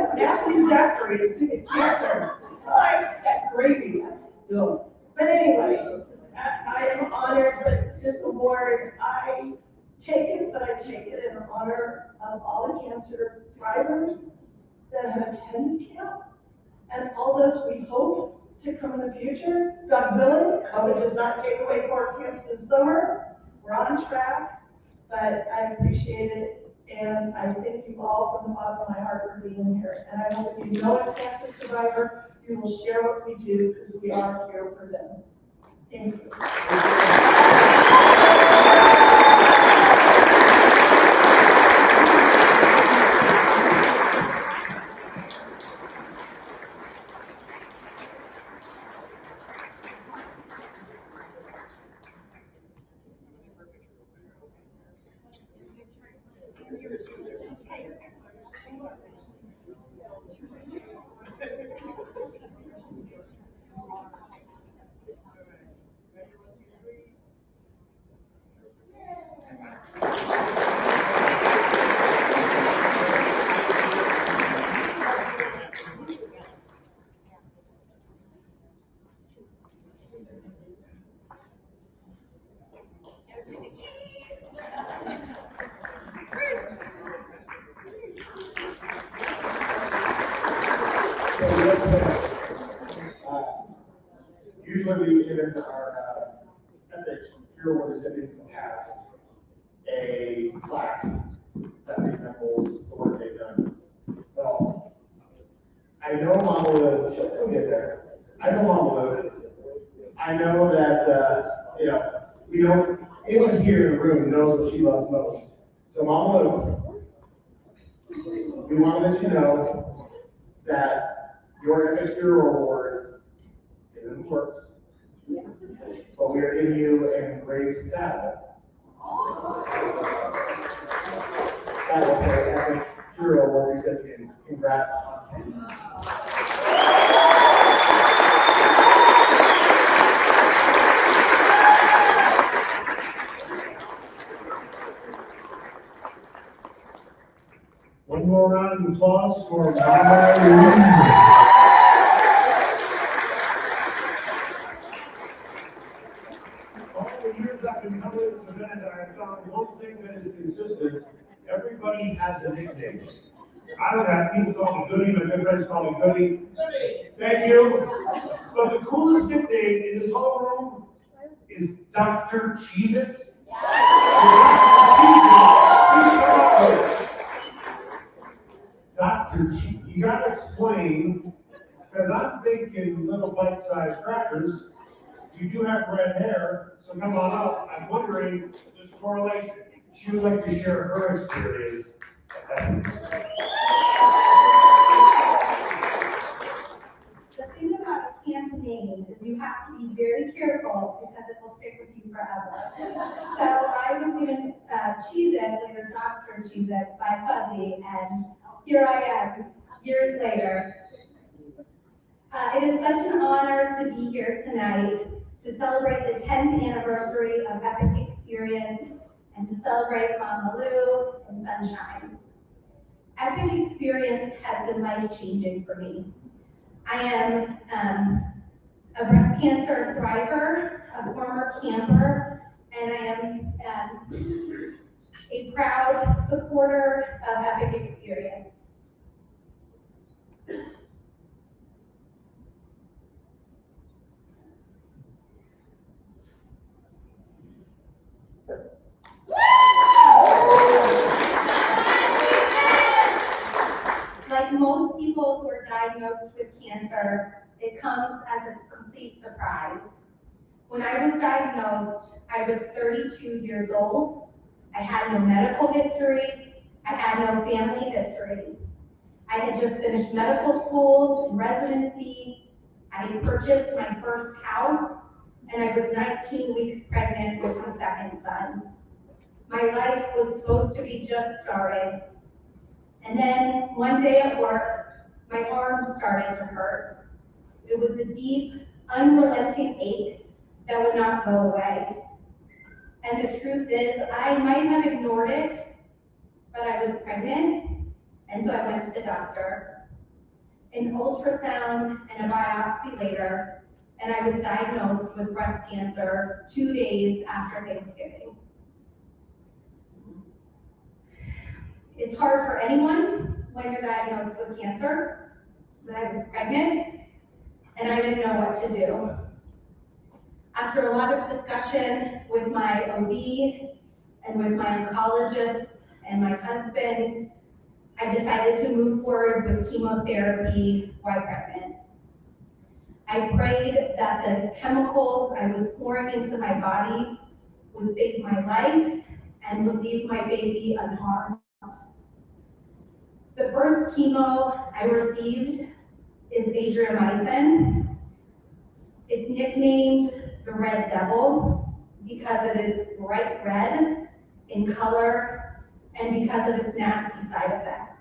S7: was Matthew Zachary, who's doing cancer. Like, that gravy, that's good. But anyway, I am honored that this award, I take it, but I take it in honor of all the cancer thrivers that have attended camp and all those we hope to come in the future. God willing, COVID does not take away 4 camps this summer. We're on track, but I appreciate it, and I thank you all from the bottom of my heart for being here. And I hope if you know a cancer survivor, you will share what we do, because we are here for them. Thank you.
S1: Usually we've given our epic hero award recipients in the past a plaque that resembles the work they've done. Well, I know Mama Lou, she'll get there. I know Mama Lou. I know that, you know, we don't, anyone here in the room knows what she loves most. So Mama Lou, we want to let you know that your epic hero award is in the works. But we are giving you an engraved saddle. That will say epic hero award recipient. Congrats on 10 years.
S5: One more round of applause for Mama Lou. I've been covering this event, I have found one thing that is consistent. Everybody has a nickname. I don't have people call me Goody, my good friends call me Goody. Thank you. But the coolest nickname in this whole room is Dr. Cheezit. Dr. Cheezit. You gotta explain, because I'm thinking little bite-sized crackers. you do have red hair, so come on up. I'm wondering, if there's a correlation. She would like to share her experience.
S11: The thing about a camp name is you have to be very careful because it will stick with you forever. So I was given Cheezit, later Dr. Cheezit, by Fuzzy, and here I am, years later. It is such an honor to be here tonight to celebrate the 10th anniversary of Epic Experience and to celebrate Mama Lou and Sunshine. Epic Experience has been life-changing for me. I am a breast cancer thriver, a former camper, and I am a proud supporter of Epic Experience. Like most people who are diagnosed with cancer, it comes as a complete surprise. When I was diagnosed, I was 32 years old. I had no medical history. I had no family history. I had just finished medical school and residency. I had purchased my first house, and I was 19 weeks pregnant with my second son. My life was supposed to be just starting. And then one day at work, my arm started to hurt. It was a deep, unrelenting ache that would not go away. And the truth is, I might have ignored it, but I was pregnant, and so I went to the doctor. An ultrasound and a biopsy later, and I was diagnosed with breast cancer 2 days after Thanksgiving. It's hard for anyone when you're diagnosed with cancer, but I was pregnant and I didn't know what to do. After a lot of discussion with my OB and with my oncologist and my husband, I decided to move forward with chemotherapy while pregnant. I prayed that the chemicals I was pouring into my body would save my life and would leave my baby unharmed. The first chemo I received is adriamycin. It's nicknamed the Red Devil because it is bright red in color and because of its nasty side effects.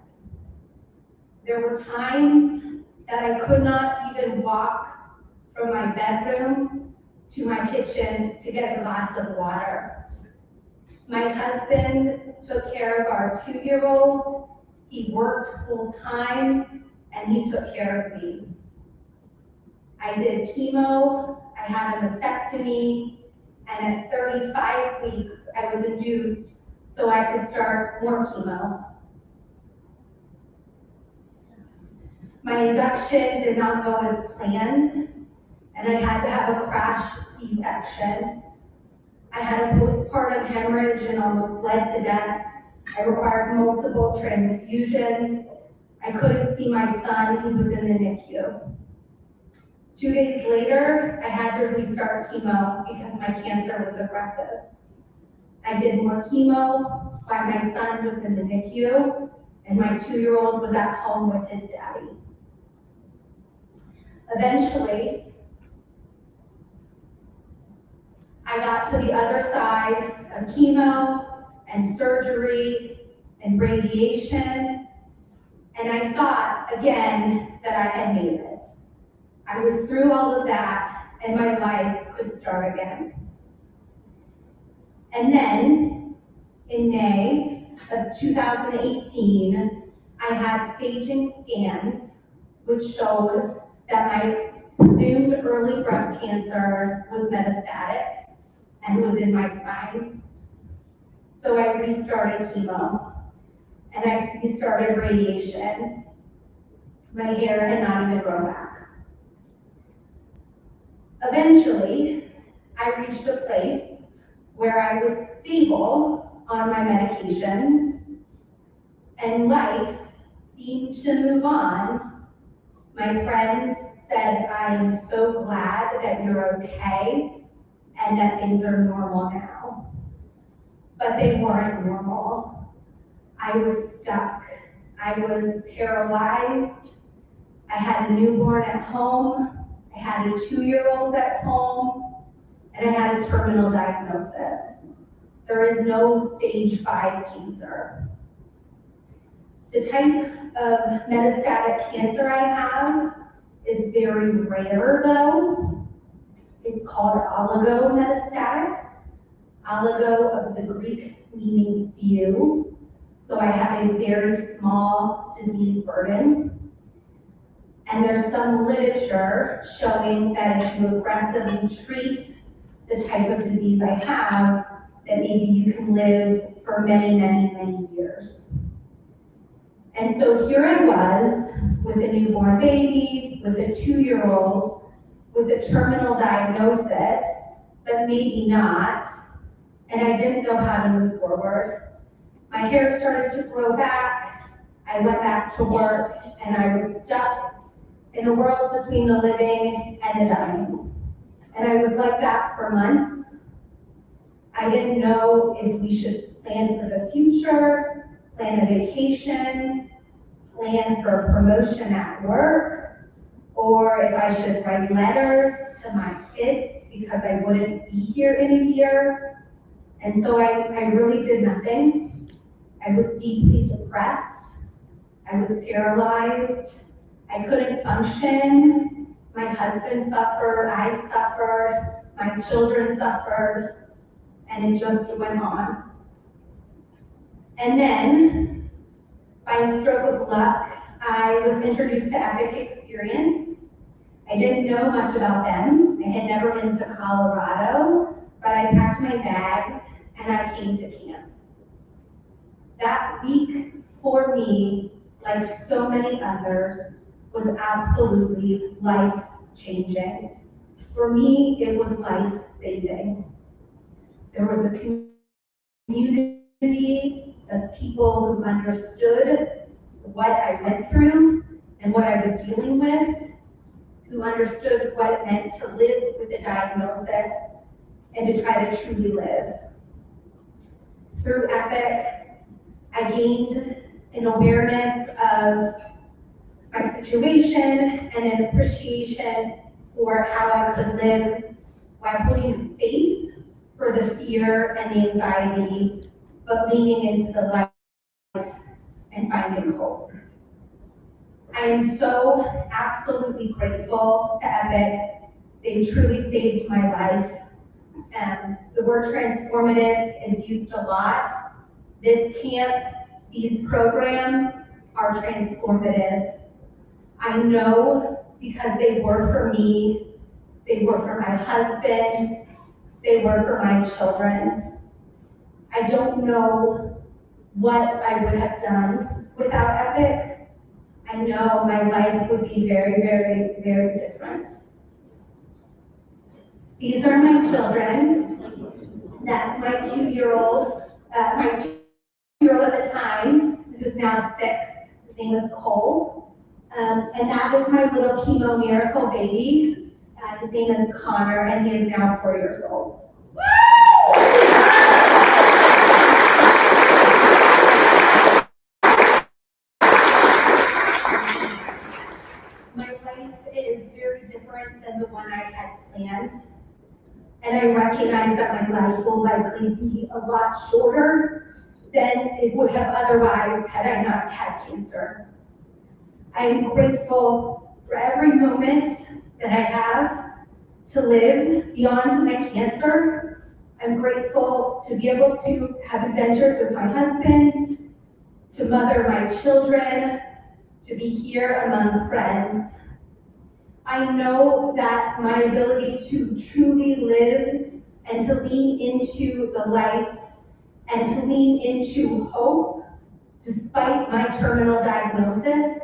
S11: There were times that I could not even walk from my bedroom to my kitchen to get a glass of water. My husband took care of our 2-year-old. He worked full time and he took care of me. I did chemo, I had a mastectomy, and at 35 weeks, I was induced so I could start more chemo. My induction did not go as planned, and I had to have a crash C-section. I had a postpartum hemorrhage and almost bled to death. I required multiple transfusions. I couldn't see my son, he was in the NICU. 2 days later, I had to restart chemo because my cancer was aggressive. I did more chemo while my son was in the NICU, and my 2-year-old was at home with his daddy. Eventually, I got to the other side of chemo and surgery and radiation, and I thought again that I had made it. I was through all of that, and my life could start again. And then, in May of 2018, I had staging scans which showed that my presumed early breast cancer was metastatic and was in my spine. So I restarted chemo, and I restarted radiation. My hair had not even grown back. Eventually, I reached a place where I was stable on my medications, and life seemed to move on. My friends said, I am so glad that you're okay and that things are normal now. But they weren't normal. I was stuck. I was paralyzed. I had a newborn at home. I had a 2-year-old at home. And I had a terminal diagnosis. There is no stage 5 cancer. The type of metastatic cancer I have is very rare though. It's called oligometastatic. Oligo of the Greek meaning few. So I have a very small disease burden. And there's some literature showing that if you aggressively treat the type of disease I have, that maybe you can live for many, many, many years. And so here I was with a newborn baby, with a 2-year-old, with a terminal diagnosis, but maybe not. And I didn't know how to move forward. My hair started to grow back. I went back to work and I was stuck in a world between the living and the dying. And I was like that for months. I didn't know if we should plan for the future, plan a vacation, plan for a promotion at work, or if I should write letters to my kids because I wouldn't be here in a year. And so I really did nothing. I was deeply depressed. I was paralyzed. I couldn't function. My husband suffered, I suffered, my children suffered, and it just went on. And then, by a stroke of luck, I was introduced to Epic Experience. I didn't know much about them. I had never been to Colorado, but I packed my bags and I came to camp. That week for me, like so many others, was absolutely life-changing. For me, it was life-saving. There was a community of people who understood what I went through and what I was dealing with, who understood what it meant to live with a diagnosis and to try to truly live. Through Epic, I gained an awareness of my situation and an appreciation for how I could live while holding space for the fear and the anxiety, but leaning into the light and finding hope. I am so absolutely grateful to Epic. They truly saved my life. The word transformative is used a lot. This camp, these programs are transformative. I know because they were for me, they were for my husband, they were for my children. I don't know what I would have done without Epic. I know my life would be very, very, very different. These are my children. That's my 2-year-old, at the time, who's now 6. His name is Cole. And that is my little chemo miracle baby. His name is Connor, and he is now 4 years old. My life is very different than the one I had planned. And I recognize that my life will likely be a lot shorter than it would have otherwise had I not had cancer. I am grateful for every moment that I have to live beyond my cancer. I'm grateful to be able to have adventures with my husband, to mother my children, to be here among friends. I know that my ability to truly live and to lean into the light and to lean into hope, despite my terminal diagnosis,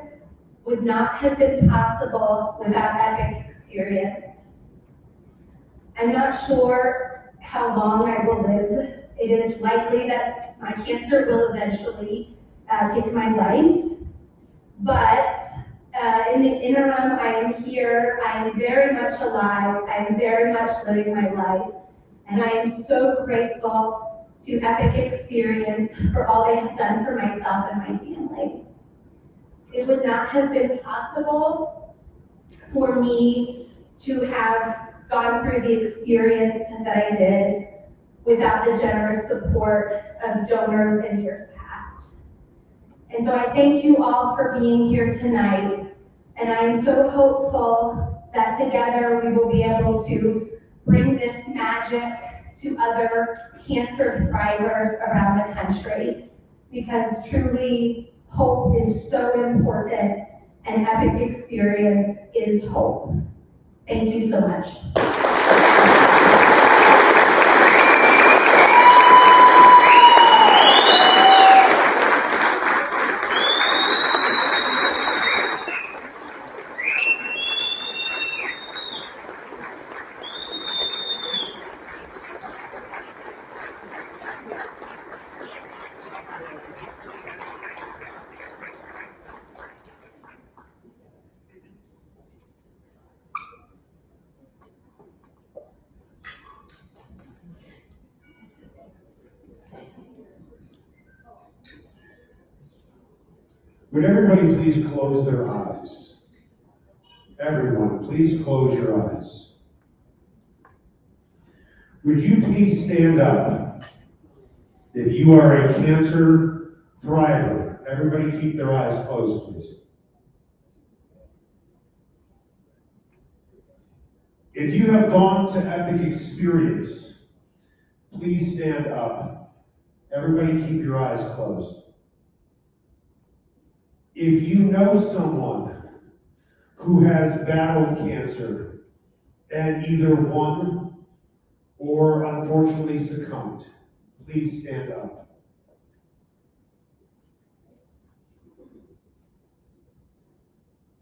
S11: would not have been possible without Epic Experience. I'm not sure how long I will live. It is likely that my cancer will eventually take my life, but In the interim, I am here. I am very much alive. I am very much living my life. And I am so grateful to Epic Experience for all they have done for myself and my family. It would not have been possible for me to have gone through the experience that I did without the generous support of donors in years past. And so I thank you all for being here tonight, and I am so hopeful that together we will be able to bring this magic to other cancer thrivers around the country, because truly hope is so important, and Epic Experience is hope. Thank you so much.
S5: Would everybody please close their eyes? Everyone, please close your eyes. Would you please stand up if you are a cancer thriver? Everybody keep their eyes closed, please. If you have gone to Epic Experience, please stand up. Everybody keep your eyes closed. If you know someone who has battled cancer and either won or unfortunately succumbed, please stand up.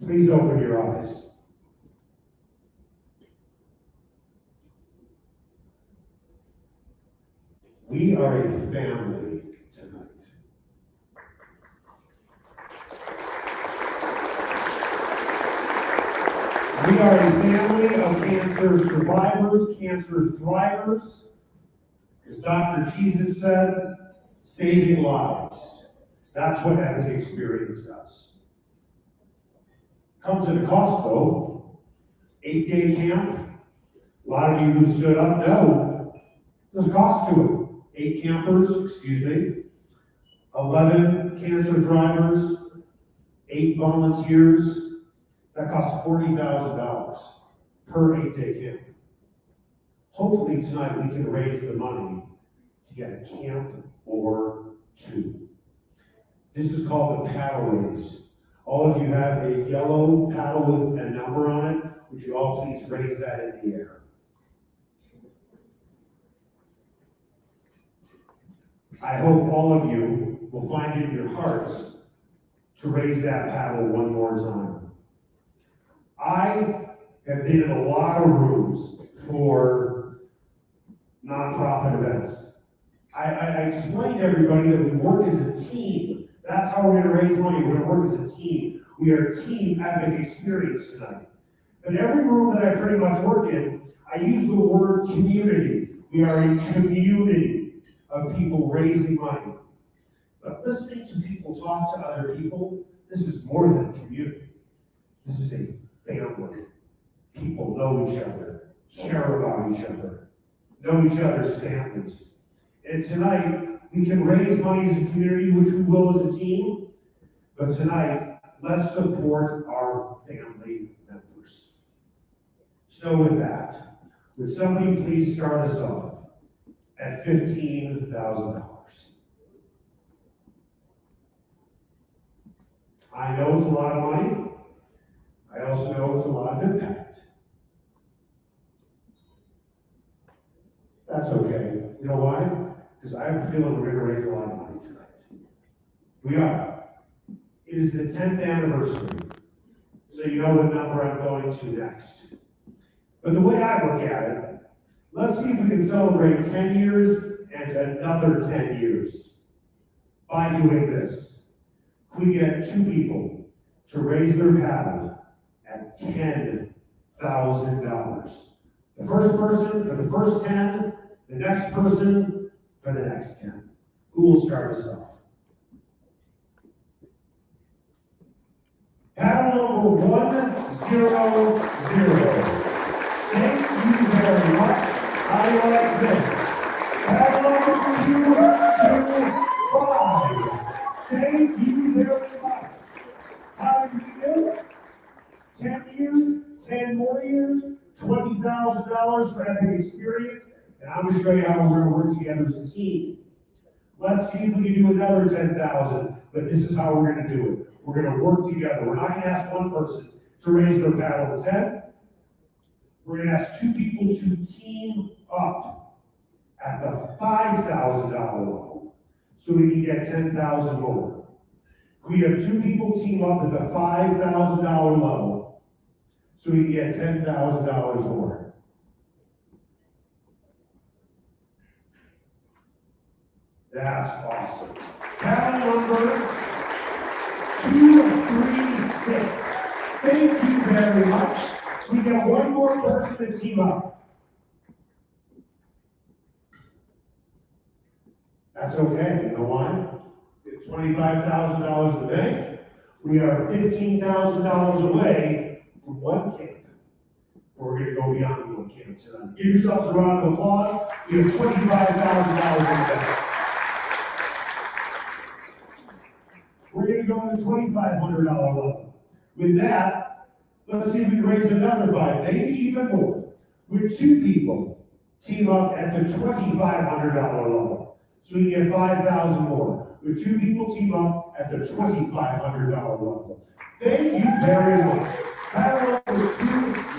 S5: Please open your eyes. We are a family tonight. We are a family of cancer survivors, cancer thrivers. As Dr. Cheezit said, saving lives. That's what Epic Experience does. Comes at a cost though. 8-day camp. A lot of you who stood up know there's a cost to it. 8 campers, 11 cancer thrivers, 8 volunteers. That costs $40,000 per 8-day camp. Hopefully tonight we can raise the money to get a camp or 2. This is called the paddle raise. All of you have a yellow paddle with a number on it. Would you all please raise that in the air? I hope all of you will find it in your hearts to raise that paddle one more time. I have been in a lot of rooms for nonprofit events. I explained to everybody that we work as a team. That's how we're going to raise money. We're going to work as a team. We are Team Epic Experience tonight. But every room that I pretty much work in, I use the word community. We are a community of people raising money. But listening to people talk to other people, this is more than a community. This is a family. People know each other, care about each other, know each other's families. And tonight, we can raise money as a community, which we will as a team. But tonight, let's support our family members. So with that, would somebody please start us off at $15,000? I know it's a lot of money. I also know it's a lot of impact. That's okay. You know why? Because I have a feeling we're going to raise a lot of money tonight. We are. It is the 10th anniversary, so you know what number I'm going to next. But the way I look at it, let's see if we can celebrate 10 years and another 10 years by doing this. We get 2 people to raise their paddle at $10,000. The first person for the first 10, the next person for the next 10. Who will start us off? Paddle number 100. Thank you very much. I like this. Paddle number 225. Thank you very much. How did we do? 10 years, 10 more years, $20,000 for epic experience, and I'm going to show you how we're going to work together as a team. Let's see if we can do another 10,000, but this is how we're going to do it. We're going to work together. We're not going to ask one person to raise their paddle to 10. We're going to ask two people to team up at the $5,000 level so we can get 10,000 more. We have two people team up at the $5,000 level so we can get $10,000 more. That's awesome. Paddle number 236. Thank you very much. We got one more person to team up. That's okay. You know why? It's $25,000 in the bank. We are $15,000 away from one camp. We're going to go beyond one camp tonight. Give yourselves a round of applause. We have $25,000 in the bank. We're going to go to the $2,500 level. With that, let's see if we can raise another 5, maybe even more. With two people, team up at the $2,500 level. So we get 5,000 more. With two people, team up at the $2,500 level. Thank you very much. Paddle number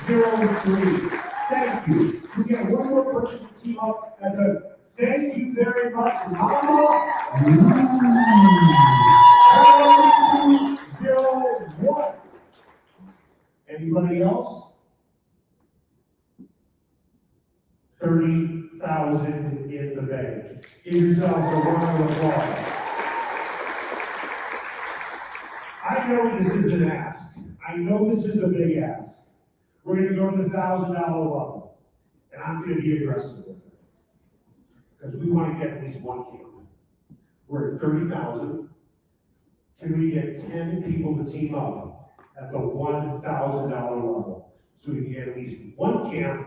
S5: 203. Thank you. We get one more person to team up at the thank you very much, Mama. Paddle number 201. Anybody else? 30,000 in the bank. Give yourself a round of applause. I know this is an ask. I know this is a big ask. We're going to go to the $1,000 level, and I'm going to be aggressive with it because we want to get at least one camp. We're at 30,000. Can we get 10 people to team up at the $1,000 level so we can get at least one camp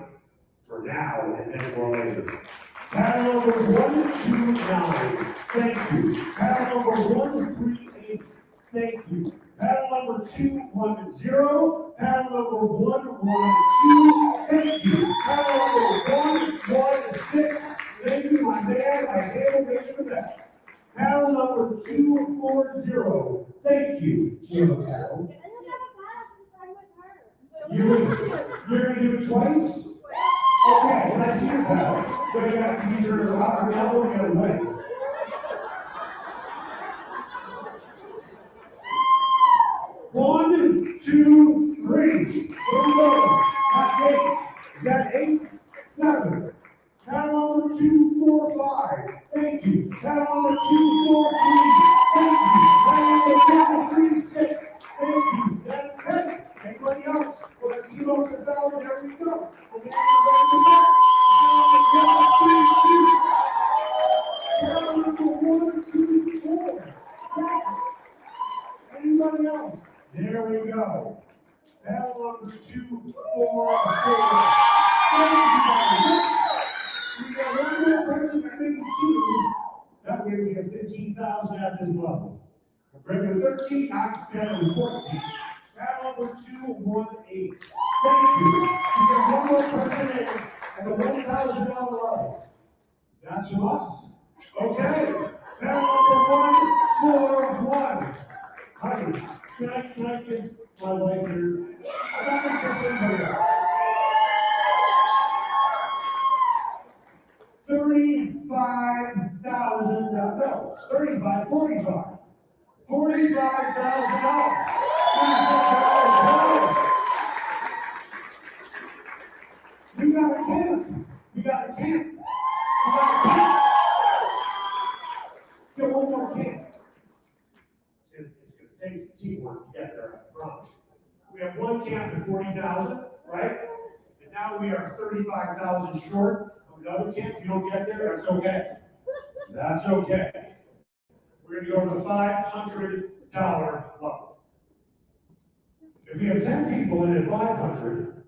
S5: for now and then more later? Paddle number 129, thank you. Paddle number 138, thank you. Paddle number 210, paddle number 112, thank you. Paddle number 116, thank you, my man, my table, thank you for that. Paddle number 240, thank you. Jim Paddle. You're going to do it twice? Okay, can I see your paddle? So you have to use your upper elbow the other way. One, two, three. Here we go. Not 8. Is that 8? 7. Paddle number 245. Thank you. Paddle number 243. Thank you. Paddle number 236. Thank you. That's 10. Anybody else? Well, let's keep over the bell. There we go. And then paddle number 124. Anybody else? There we go. Paddle number 244. Thank you. We got one more person, I think 2. That way we have 15,000 at this level. Regular 13, occupied 14. Paddle number 218. Thank you. We got one more person in at the $1,000 level. That's from us. Okay. Paddle number 141. Honey, can I kiss my wife here? I'm not going to kiss anybody else. 35,000, no, 35, 45. $45,000. We got a camp. We got a camp. We got a camp. Still one more camp. It's going to take some teamwork to get there. 40,000, right? And now we are 35,000 short of another camp. If you don't get there, that's okay. That's okay. We're gonna go to the $500 level. If we have 10 people in at 500,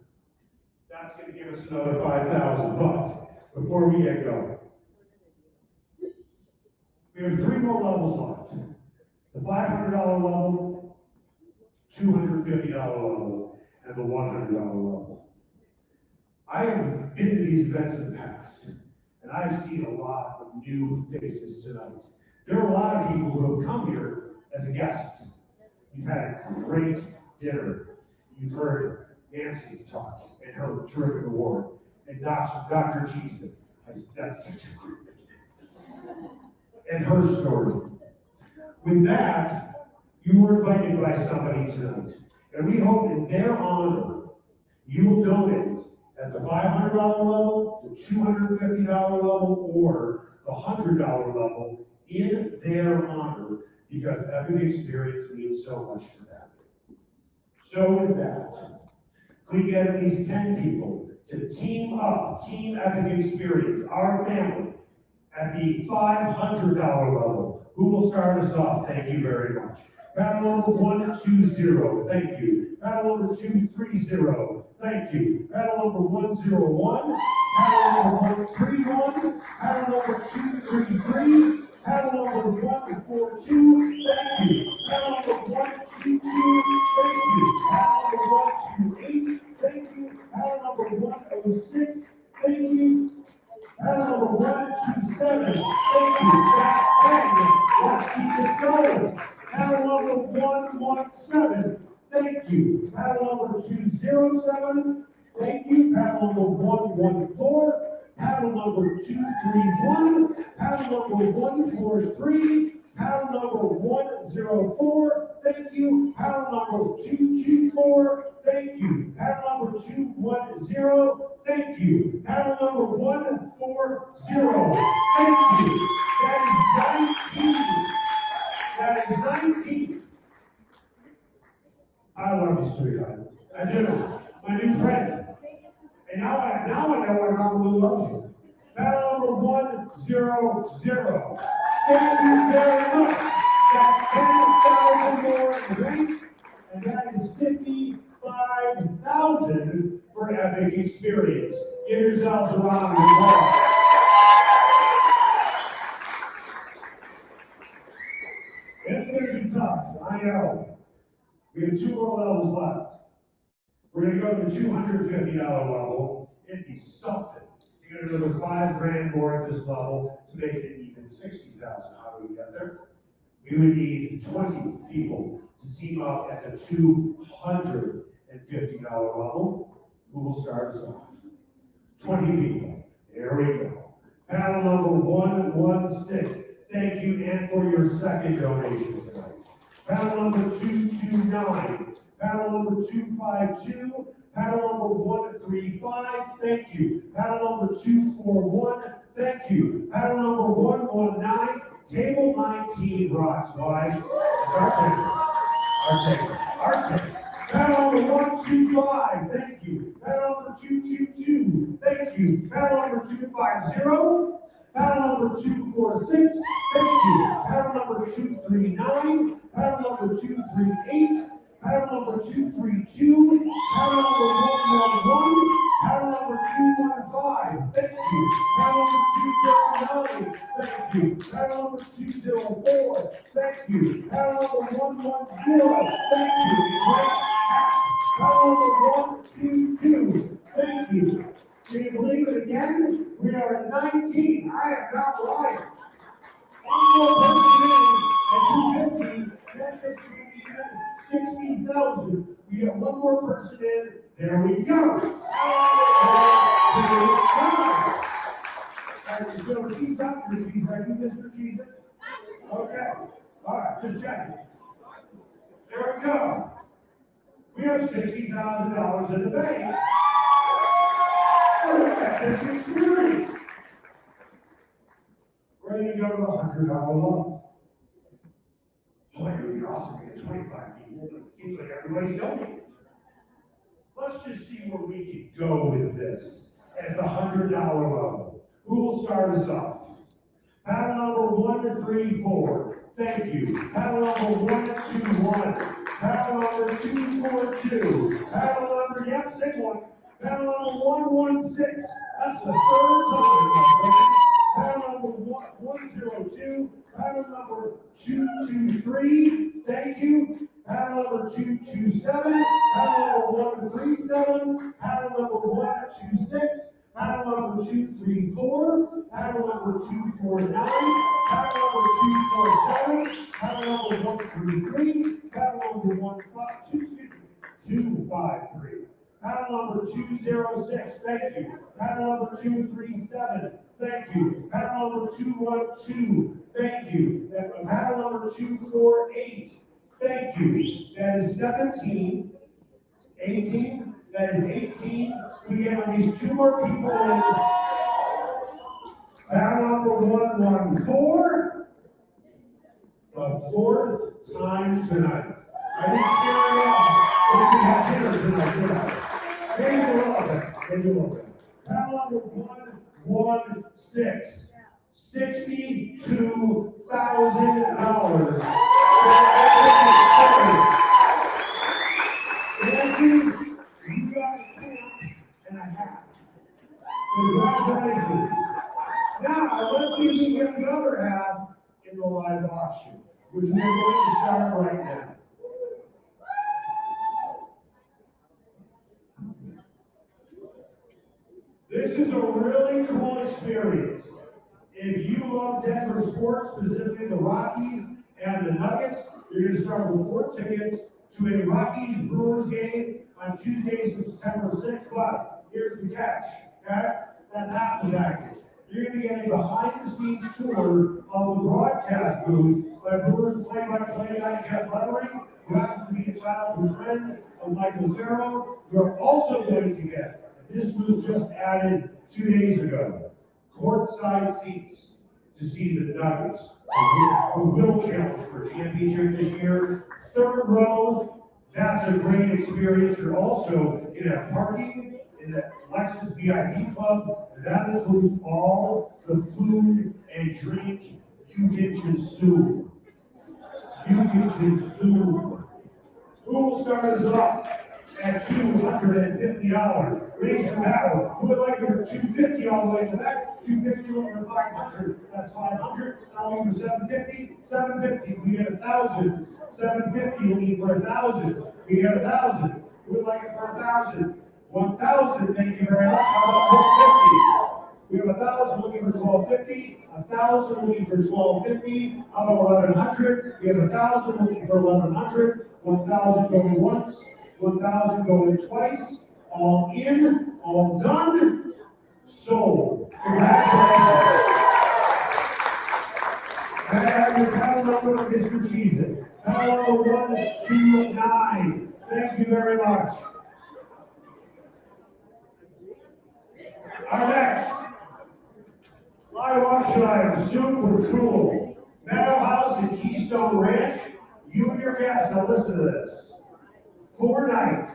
S5: that's gonna give us another 5,000 bucks before we get going. We have 3 more levels left. The $500 level, $250 level, and the $100 level. I have been to these events in the past, and I've seen a lot of new faces tonight. There are a lot of people who have come here as a guest. You've had a great dinner. You've heard Nancy talk and her terrific award, and Dr. Cheezit. That's such a great name. And her story. With that, you were invited by somebody tonight, and we hope in their honor, you will donate at the $500 level, the $250 level, or the $100 level in their honor, because Epic Experience means so much to them. So with that, could we get at least 10 people to team up, Team Epic Experience, our family, at the $500 level? Who will start us off? Thank you very much. Battle number 120, thank you. Battle number 230, thank you. Battle number 101, battle number 131, battle number 233, battle number 142, thank you. Battle number 122, thank you. Battle number 128, thank you. Battle number 106, thank you. Battle number 127, thank you. That's 10. Let's keep it going. Battle number 117, thank you. Battle number 207, thank you. Battle number 114, battle number 231, battle number 143, battle number 104, thank you. Battle number 224, thank you. Battle number 210, thank you. Battle number 140, thank you. That is 19. That is 19. I love you, sweetheart. I do. My new friend. And now I know why Mama Lou loves you. Battle number 100. Thank you very much. That's 10,000 more in the bank, and that is 55,000 for Epic Experience. Give yourselves a round of applause. It's going to be tough, I know. We have 2 more levels left. We're going to go to the $250 level. It'd be something to get another $5,000 more at this level to make it even 60,000. How do we get there? We would need 20 people to team up at the $250 level. Who will start us off? 20 people. There we go. Panel number 116. Thank you, and for your second donation tonight. Panel number 229. Panel number 252. Panel number 135. Thank you. Panel number 241. Thank you. Panel number 119. Table 19 rocks wide. Our table. Panel number 125, thank you. Panel number 222, thank you. Panel number 250, panel number 246, thank you. Panel number 239, panel number 238, panel number 232, panel number 111, panel number 215, thank you. Panel number 209, thank you. Panel number 204, thank you. Panel number 110, thank you. Panel number 122, thank you. Can you believe it again? We are at 19. I am not lying. One more person in at 250, that gets you even 60,000. We have one more person in. There we go. So she's Dr. Cheezit. Are you Mr. Cheezit? Okay. All right, just checking. There we go. We have $60,000 in the bank. Epic Experience. We're going to go to the $100 level. Boy, it would be awesome to get 25 people, but it seems like everybody's donating. where we could go with this at the $100 level. Who will start us off? Paddle number 134. Thank you. Paddle number 121. Paddle number 242. Paddle number, yep, same one. Paddle number 116. That's the third time, my friend. Paddle number 102. Paddle number 223. Thank you. Paddle number 227. Paddle number 137. Paddle number 126. Paddle number 234, paddle number 249, paddle number 247, paddle number 133, paddle number 253, paddle number 206, thank you, paddle number 237, thank you, paddle number 212, thank you, paddle number 248, thank you, that is 17, 18, that is 18. We get at least 2 more people in. Paddle number 114. The 4th time tonight. I didn't share it off. We can have dinner tonight. Maybe a little bit. Maybe a little bit. Paddle number 116. $62,000. Andy, you got a camp and a half. Congratulations. Now, let's see if we get the other half in the live auction, which we're going to start right now. This is a really cool experience. If you love Denver sports, specifically the Rockies and the Nuggets, you're going to start with 4 tickets to a Rockies Brewers game on Tuesday, September 6th. But here's the catch, okay? That's half the package. You're going to be getting a behind-the-scenes tour of the broadcast booth by Brewers play-by-play guy Jeff Levering, who happens to be a childhood friend of Michael Farrow. You're also going to get, this was just added 2 days ago, courtside seats to see the Nuggets, who will challenge for a championship this year. 3rd row, that's a great experience. You're also in a parking in the Lexus VIP Club, and that includes all the food and drink you can consume. You can consume. Who will start us off at $250? Raise your paddle. Who would like for $250 all the way to the back? $250 over $500. That's $500. Now over $750. $750. We get $1,000. $750. We need for $1,000. We get $1,000. Who would like it for $1,000? $1,000. Thank you very much. How about $1,250? We have $1,000 looking for $1,250. $1,000 looking for $1,250. How about $1,100? We have $1,000 looking for $1,100. $1,000 going once. $1,000 going twice. All in, all done, sold. Congratulations. Can I have your paddle number, Mr. Cheezit? Paddle number 129. Thank you very much. Our next live auction item, super cool. Meadow House at Keystone Ranch. You and your guests, now listen to this. 4 nights.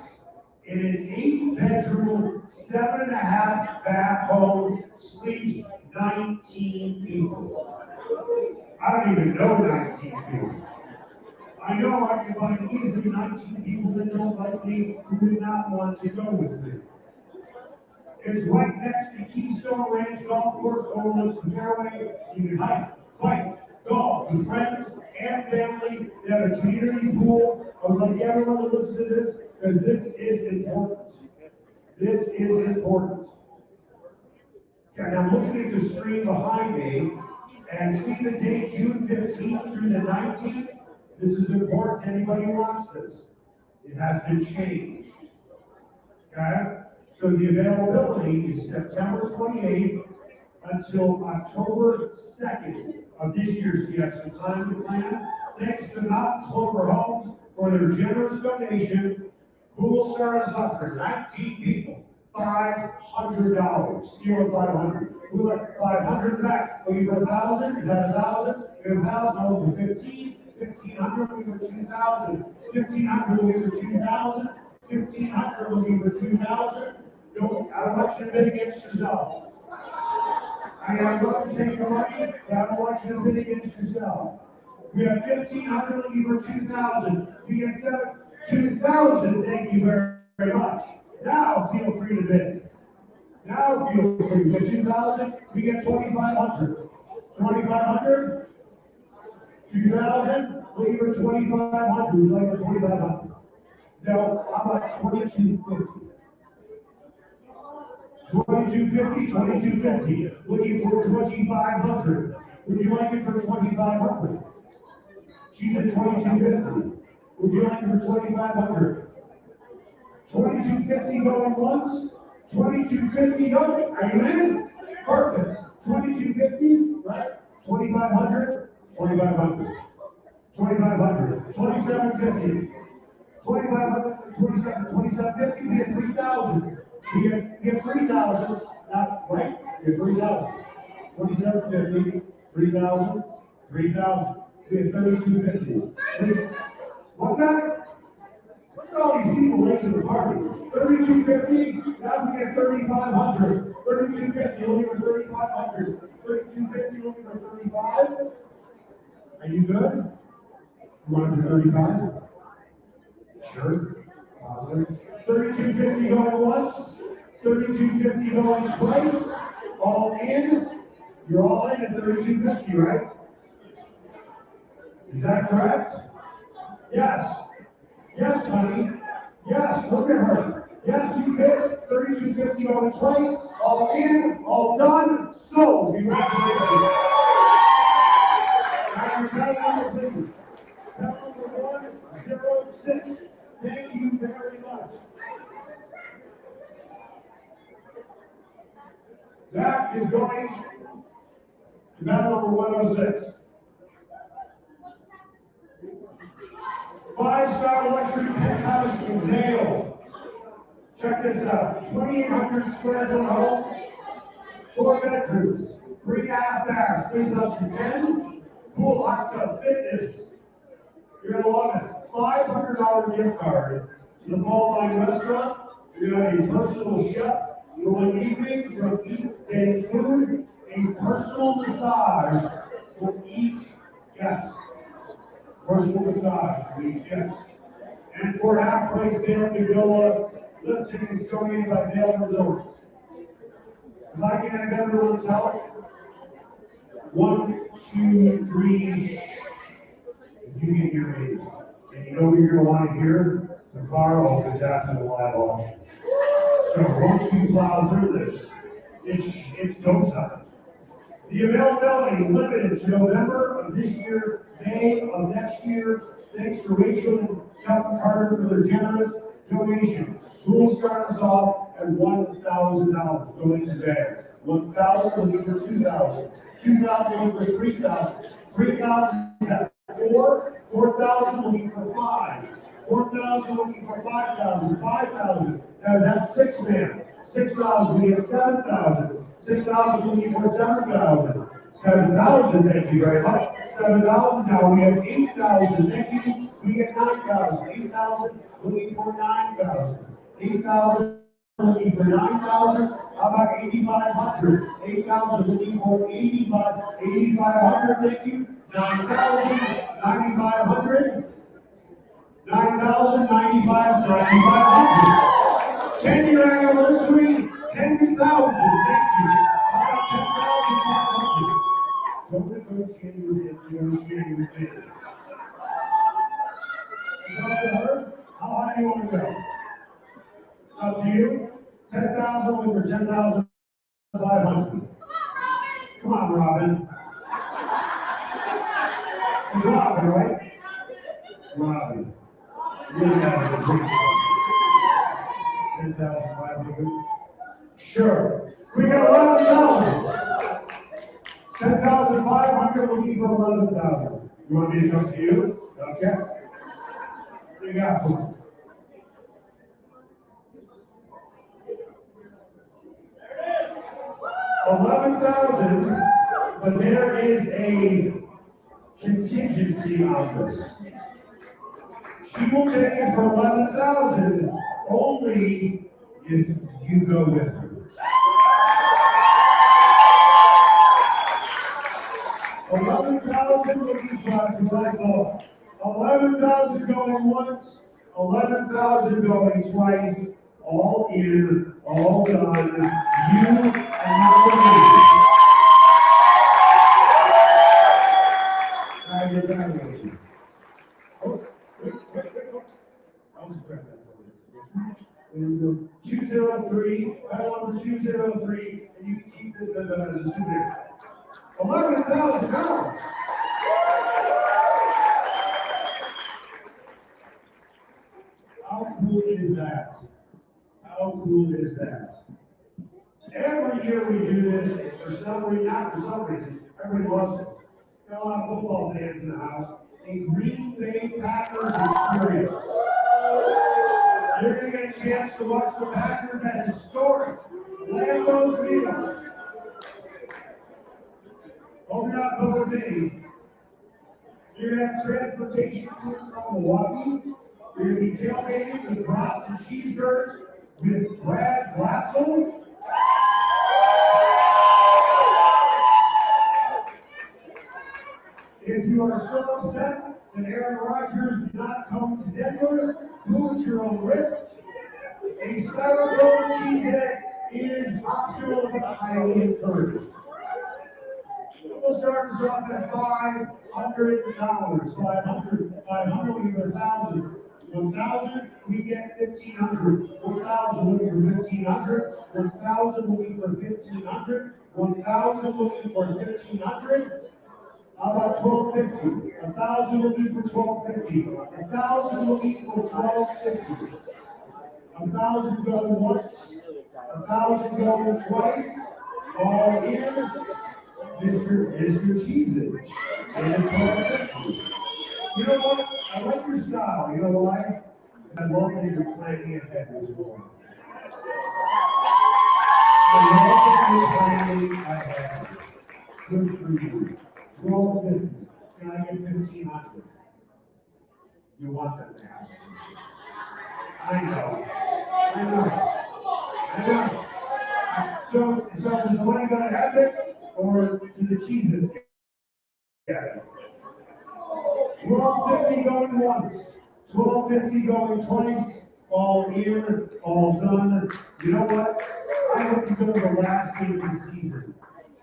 S5: In an 8-bedroom, 7.5 bath home, sleeps 19 people. I don't even know 19 people. I know I can find easily 19 people that don't like me, who would not want to go with me. It's right next to Keystone Ranch Golf Course, overlooks the fairway. You can hike, bike, golf with friends and family. They have a community pool. I would like everyone to listen to this, because this is important. This is important. Okay, now looking at the screen behind me, and see the date June 15th through the 19th. This is important to anybody who wants this. It has been changed. Okay? So the availability is September 28th until October 2nd of this year. So you have some time to plan. Thanks to Mountain Clover Homes for their generous donation. Who will start us up for 19 people? $500. Steal at 500. Who like 500 back? Looking for 1,000? Is that 1,000? We have 1,000 over 15. 1,500 looking for 2,000. 1,500 looking for 2,000. 1,500 looking for 2,000. Don't, I don't want you to bid against yourself. I mean, I'd love to take your money, but I don't want you to bid against yourself. We have 1,500 looking for 2,000. We get 2,000, thank you very much. Now feel free to bid. Now feel free. We get 2,000, we get 2,500. 2,500? 2,000, looking for 2,500. Who's like the 2,500? No, how about 2,250? 2,250, 2,250. Looking for 2,500. Would you like it for 2,500? She's at 2,250. Would you like it for 2,500? 2,250 going once? 2,250 going? Are you in? Perfect. 2,250, right? 2,500, 2,500. 2,500, 2,750. 2,500, 2,750, we get 3,000. We get 3,000, not right? We get 3,000. 2,750, 3,000, 3,000. We get 3,250. What's that? Look at all these people late to the party. 3,250, now we get 3,500. 3,250, looking for 3,500. 3,250, looking for 35. Are you good? You want to do 35? Sure. Positive. 3,250 going once. 3,250 going twice. All in. You're all in at 3,250, right? Is that correct? Yes. Yes, honey. Yes, look at her. Yes, you hit 3,250 going twice. All in, all done. So, congratulations. Now your pen number, please. Pen number 106. Thank you very much. That is going to pen number 106. 5-star luxury penthouse in Vail. Check this out. 2,800 square foot home, 4 bedrooms, 3.5 baths, things up to 10. Pool, hot tub, fitness. You're gonna love it. $500 gift card to the Fall Line Restaurant. You're gonna have a personal chef for one evening from each day food, a personal massage for each guest. Personal massage for each guest. And for half-price Vail Gala, lift tickets donated by Vail Resorts. If I can have everyone's help, 1, 2, 3, if you can hear me, and you know what you're going to want to hear, the car opens after the live auction. So once we plow through this, it's go time. The availability limited to November of this year, May of next year, thanks to Rachel and Captain Carter for their generous donation. Who will start us off at $1,000 going today? 1,000 looking for 2,000. 2,000 looking for 3,000. 3,000 got 4. 4,000 looking for 5. 4,000 looking for 5,000. 5,000. Now that's 6 man. 6,000 we get 7,000. 6,000 looking for 7,000. 7,000, thank you very much. 7,000, now we have 8,000, thank you. We get 9,000. 8,000 looking for 9,000. 8,000 looking for 9,000. How about 8,500? 8,000 looking for 8,500, thank you. 9,000, 9,500. 9,000, 95, 9,500. 10-year anniversary, 10,000, thank you. How about 10,500? Don't negotiate with it, negotiate with it. Is that to her? How high do you want to go? It's up to you. 10,000 over 10,500. Come on, Robin. It's Robin, right? Robin. You're gonna have a great 10,500. Sure. We got 11,000. 10,500 looking for 11,000. You want me to come to you? Okay. What do you got for me? 11,000, but there is a contingency on this. She will take it for 11,000, only if you go with her. 11,000 will be brought to my goal. 11,000 going once, 11,000 going twice, all in, all done, you and your family. I'll just grab that for you. 203, battle number 203, and you can keep this as a souvenir. 11,000 pounds. How cool is that? How cool is that? Every year we do this, for some reason, not for some reason, everybody loves it. Got a lot of football fans in the house. A Green Bay Packers experience. You're going to get a chance to watch the Packers at historic Lambeau Field. Hope you're not going with me. You're going to have transportation from Milwaukee. You're going to be tailgating with brats and cheeseburgers with Brad Glasgow. If you are still upset that Aaron Rodgers did not come to Denver, do at your own risk. A styrofoam Cheezit is optional but highly encouraged. We'll start us off at $500. 500 we give 1,000. 1,000 we get 1,500. 1,000 looking for 1,500. 1,000 looking for 1,500. 1,000 looking for 1,500. How about 1,250? 1,000 looking for 1,250. 1,000 looking for 1,250. 1,000 going once. 1,000 going twice. All in. Mr. Cheezit. And it's 1,250. You know what? I like your style. You know why? Because I love that you're planning ahead as well. I love that you're planning ahead. Good for you. 1,250. Can I get 1,500? You want them to have it. I know. So does the money go to Epic or to the Cheezits? Yeah. 1,250 going once, 1,250 going twice, all in, all done. You know what? I hope you go to the last game of the season.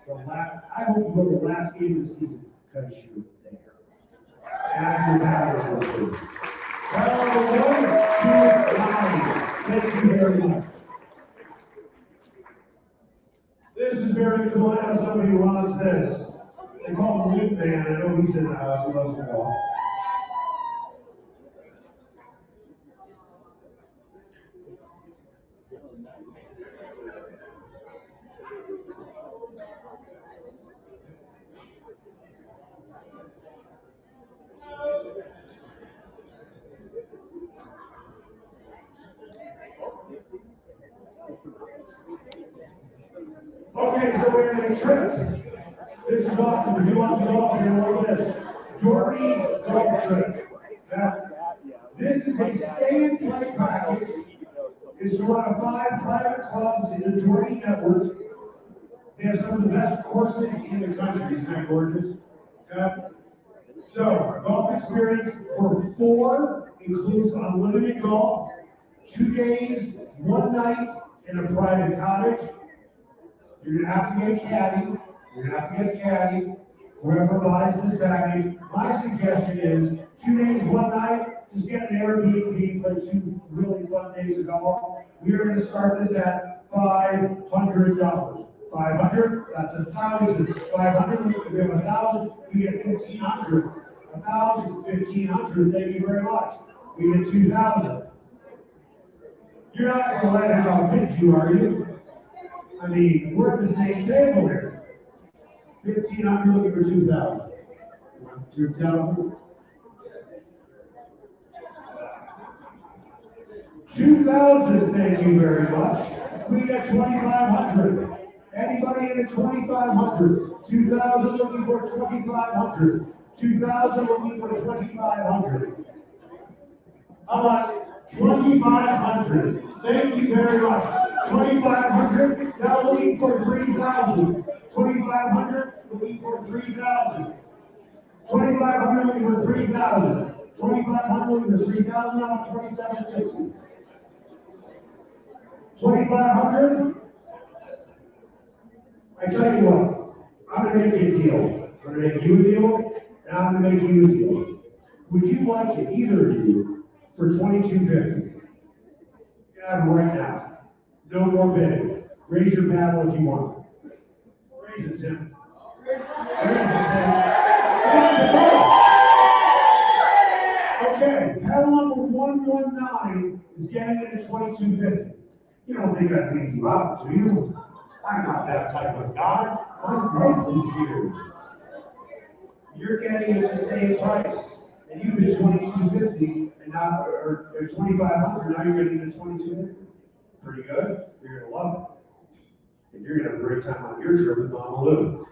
S5: I hope you go to the last game of the season because you're there. And your powers will be. Thank you very much. This is very cool. I know somebody who wants this. They call him Wing Man. I know he's in the house. He loves football. Okay, so we're having a trip. This is awesome. If you want to golf, you're going to love this. Doherty golf trip. Now, this is a stay-and-play package. It's one of 5 private clubs in the Doherty network. They have some of the best courses in the country. Isn't that gorgeous? So, golf experience for 4 includes unlimited golf, 2 days, 1 night in a private cottage. You're going to have to get a caddy. Whoever buys this package. My suggestion is 2 days, 1 night. Just get an Airbnb, play 2 really fun days of golf. We're going to start this at $500. 500, that's 1,000. 500, we have 1,000, we get 1,500. 1,000, 1,500, thank you very much. We get 2,000. You're not going to let him outbid you, are you? I mean, we're at the same table here. 1,500 looking for 2,000. 2,000. 2,000, thank you very much. We get 2,500. Anybody in the 2,500? 2,000 looking for 2,500. 2,000 looking for 2,500. How about 2,500. Thank you very much. 2,500. Now looking for 3,000. 2,500. Looking for 3,000. 2,500. Looking for 3,000. 2,500. Looking for 3,000. Now 2,750. 2,500. I tell you what, I'm gonna make you a deal. I'm gonna make you a deal, and I'm gonna make you a deal. Would you like it, either of you, for $2,250? You can have it right now. No more bidding. Raise your paddle if you want. Raise it, Tim. Raise it, Tim. Okay, paddle number 119 is getting it at $2,250. You don't think I'd leave you out, do you? I'm not that type of guy. I'm great this year. You're getting it at the same price, and you bid $2,250, and now, or $2,500. Now you're getting it at $2,250. Pretty good. You're gonna love it, and you're gonna have a great time on your trip with Mama Lou.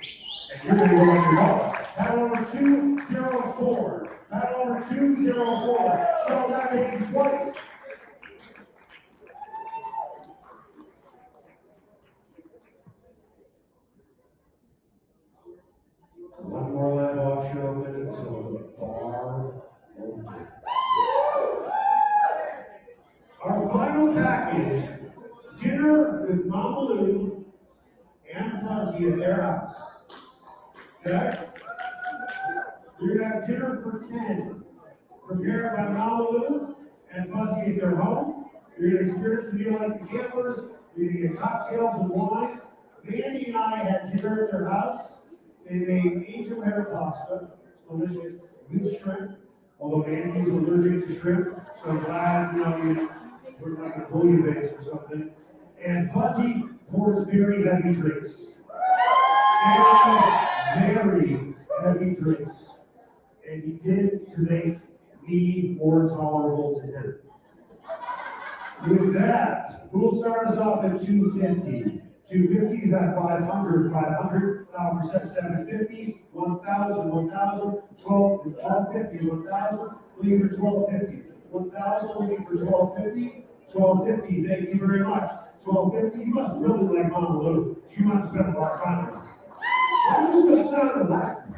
S5: And you're gonna go like your mom. Paddle number 204. Paddle number 204. So that makes you twice. One more live auction open until the bar opens. Our final package, dinner with Mama Lou and Fuzzy at their house. Okay? You're gonna have dinner for 10, prepared by Mama Lou and Fuzzy at their home. You're gonna experience a meal like the campers. You're gonna get cocktails and wine. Mandy and I had dinner at their house. They made angel hair pasta, delicious, with shrimp, although Mandy's allergic to shrimp, so I'm glad, we're like a bouillabaisse or something. And Fuzzy pours very heavy drinks. Very heavy drinks. And he did to make me more tolerable to him. With that, we'll start us off at $250. 250 is at 500, 500, now for 750, 1,000, 1,000, 1250, 1,000, looking for 1250, 1,000, looking for 1250, 1250, thank you very much. 1250, you must really like Mama Lou. You must spend a lot of time with her. Why don't you just sit on the lap?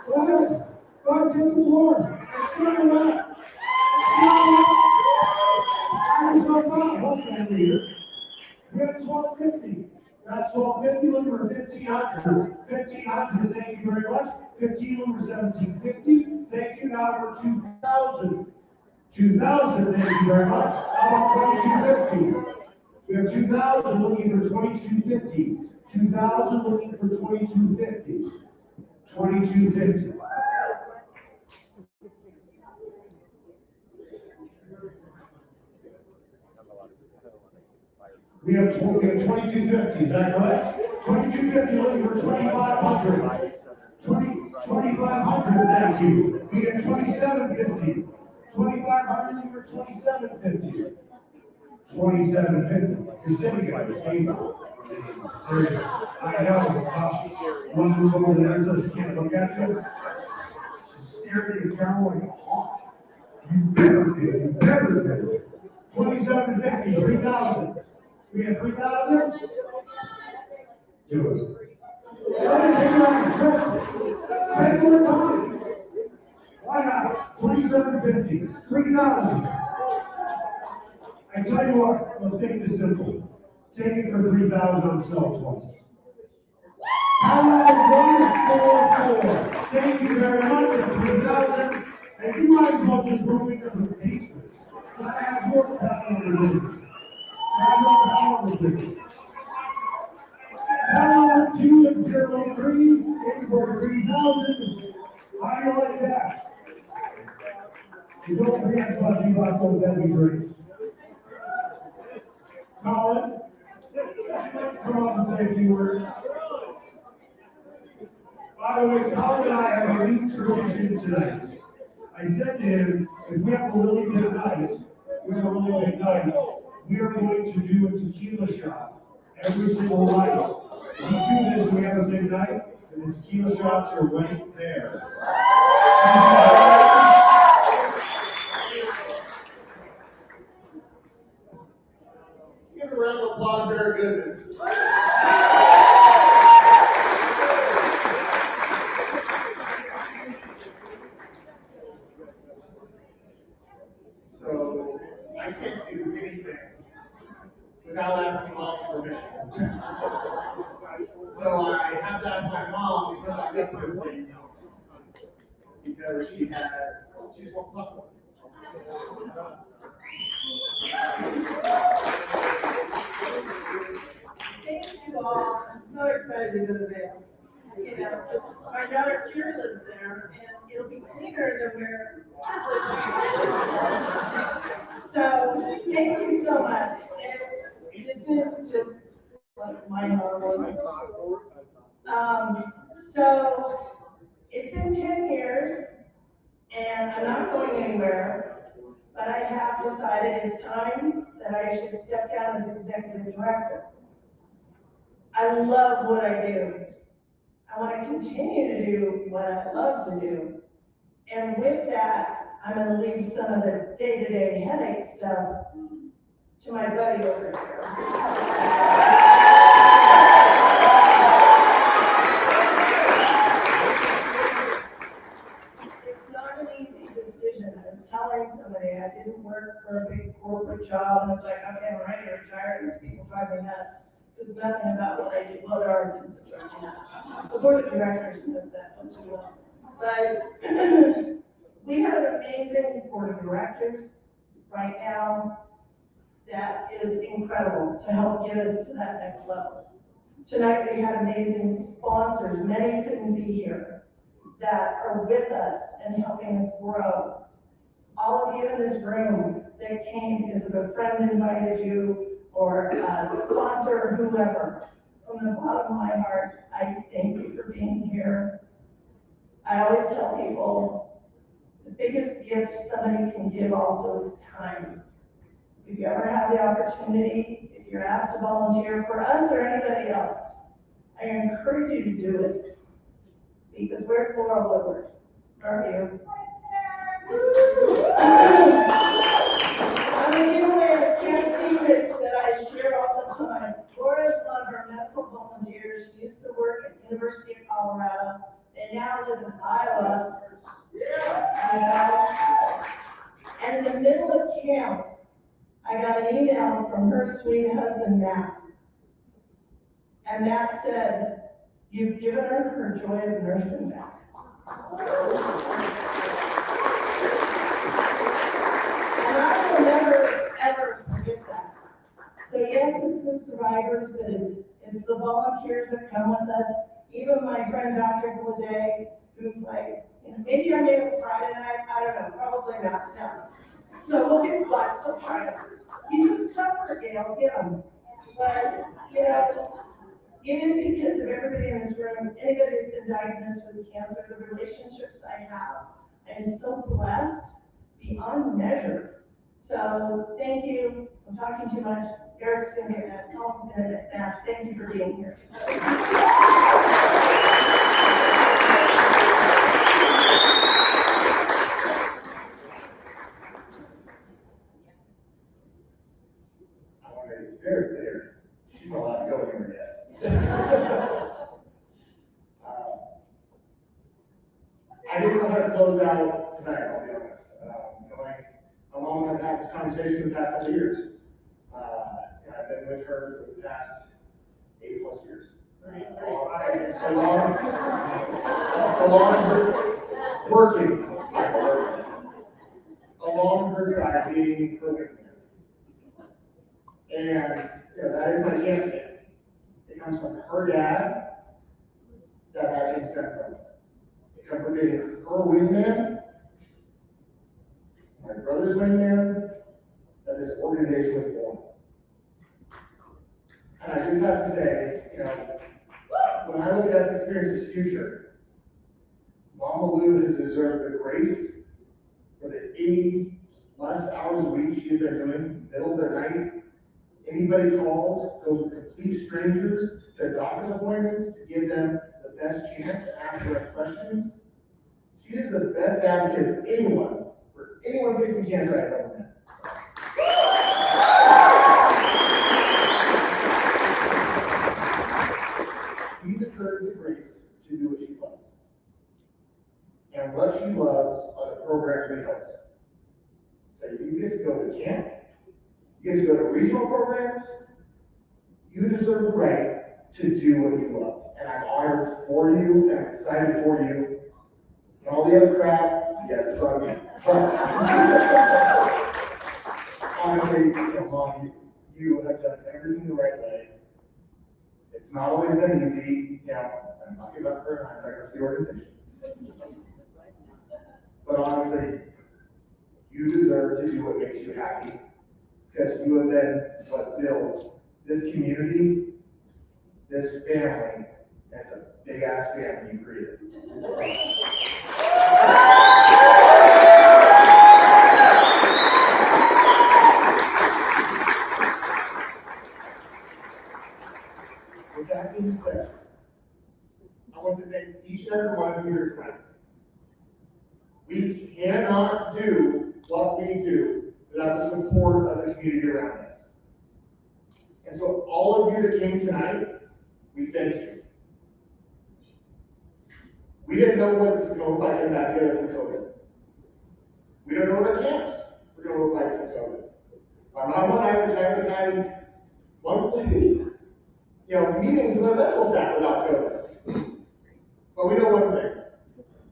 S5: Go ahead, go ahead, take the floor. Sit on the lap. I'm so proud of whole family here. We have 1250. That's 1250, looking for 1,500. 1,500, thank you very much. 15 looking for 1,750. Thank you. Now for 2,000. 2,000, thank you very much. How about 2,250? We have 2,000 looking for 2,250. 2,000 looking for 2,250. 2,250. We have 2,250, is that correct? 2,250 looking for 2,500. 2,500, thank you. We have 2,750. 2,500 looking for 2,750. 2,750. You're sitting at the table. Seriously. I know it sucks. One move over there so she can't look at you. She's staring at the camera like a hawk. You better do. You better do. 2,750, 3,000. We have 3,000? Do it. Let me take you on a trip. Spend more time. Why not? 2,750, 3,000. I tell you what, let's make this simple. Take it for 3,000 on sale twice. How about 144? Thank you very much for 3,000. And you might as well just move into the basement. I have your power in the business. Power 203, in for 3,000. How do you like that? You don't forget about those heavy drinks. Colin, would you like to come up and say a few words? By the way, Colin and I have a new tradition tonight. I said to him, if we have a really big night, we are going to do a tequila shot every single night. If we do this, we have a big night, and the tequila shots are right there.
S1: So I have to ask my mom to come back up here, please, because she just wants supper.
S7: Thank you all. I'm so excited to go to the Vale. You know, because my daughter Kira lives there, and it'll be cleaner than where. So thank you so much. And this is just like mind-boggling. So it's been 10 years, and I'm not going anywhere, but I have decided it's time that I should step down as executive director. I love what I do. I want to continue to do what I love to do. And with that, I'm going to leave some of the day-to-day headache stuff to my buddy over here. It's not an easy decision. I was telling somebody I didn't work for a big corporate job, and it's like, okay, I'm ready to retire, and these people drive me nuts. There's nothing about what I do. Well, there are things that drive me nuts. The board of directors knows that, don't you know? But we have an amazing board of directors right now that is incredible to help get us to that next level. Tonight we had amazing sponsors, many couldn't be here, that are with us and helping us grow. All of you in this room that came because of a friend invited you, or a sponsor, or whoever, from the bottom of my heart, I thank you for being here. I always tell people, the biggest gift somebody can give also is time. If you ever have the opportunity, if you're asked to volunteer for us or anybody else, I encourage you to do it. Because where's Laura Woodward? Where are you? I'm gonna give away a camp secret that I share all the time. Laura is one of our medical volunteers. She used to work at University of Colorado. They now live in Iowa. And in the middle of camp, I got an email from her sweet husband, Matt. And Matt said, "You've given her joy of nursing back." And I will never, ever forget that. So yes, it's the survivors, but it's the volunteers that come with us. Even my friend Dr. Goulet, who's like, you know, maybe I made a Friday night, I don't know, probably not, no. So look at what, so try it. He's a stuffer, Gail, get him. But, you know, it is because of everybody in this room, anybody that's been diagnosed with cancer, the relationships I have, I'm so blessed beyond measure. So thank you. I'm talking too much. Eric's gonna get mad. Colin's gonna get mad. Thank you for being here.
S1: I want to make it very clear, she's not allowed to go anywhere yet. I didn't know how to close out tonight, I'll be honest. Knowing how long I've had this conversation the past couple of years. And I've been with her for the past 8+ years. Along her side, being her wingman. And you know, that is my champion. It comes from her dad, that makes sense from. It comes from being her wingman, my brother's wingman, that this organization was born. And I just have to say, you know, when I look at Experience's future, Mama Lou has deserved the grace for the 80+ hours a week she's been doing, middle of the night. Anybody calls, those complete strangers, to doctor's appointments to give them the best chance to ask the right questions. She is the best advocate for anyone facing cancer I've ever met. She deserves the grace to do what she loves. And what she loves are the programs we host. So you get to go to camp, you get to go to regional programs, You deserve the right to do what you love. And I'm honored for you, and I'm excited for you. And all the other crap, yes, it's on me. But honestly, Mom, you have done everything the right way. It's not always been easy. I'm talking about her, I'm talking about the organization. But honestly, you deserve to do what makes you happy, because you have been what builds this community, this family, and it's a big ass family you created. With that being said, I want to thank each and every one of you here tonight. We cannot do what we do without the support of the community around us. And so all of you that came tonight, we thank you. We didn't know what this was going to look like in that day from COVID. We don't know what our camps were going to look like from COVID. My mom and I were trying to kind monthly, meetings with our medical staff about COVID. But we know one thing.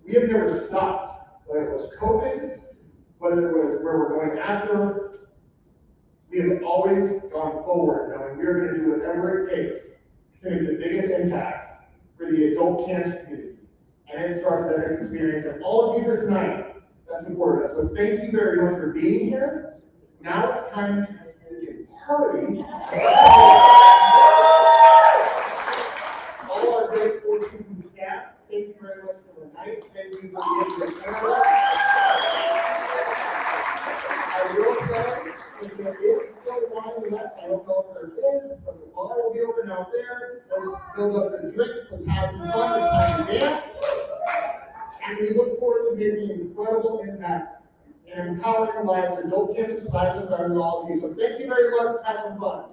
S1: We have never stopped, whether it was COVID, whether it was where we're going after. We have always gone forward, knowing we are going to do whatever it takes to make the biggest impact for the adult cancer community. And it starts with every experience. And all of you here tonight that supported us. So thank you very much for being here. Now it's time to party. All our great Four Seasons staff, thank you very much for the night. Thank you for being here with us. I will say, if there is still wine left, I don't know if there is, but the bar will be open out there. Let's build up the drinks, let's have some fun, it's time to dance. And we look forward to making incredible impacts and empowering the lives of adult cancer survivors and all of you. So thank you very much, let's have some fun.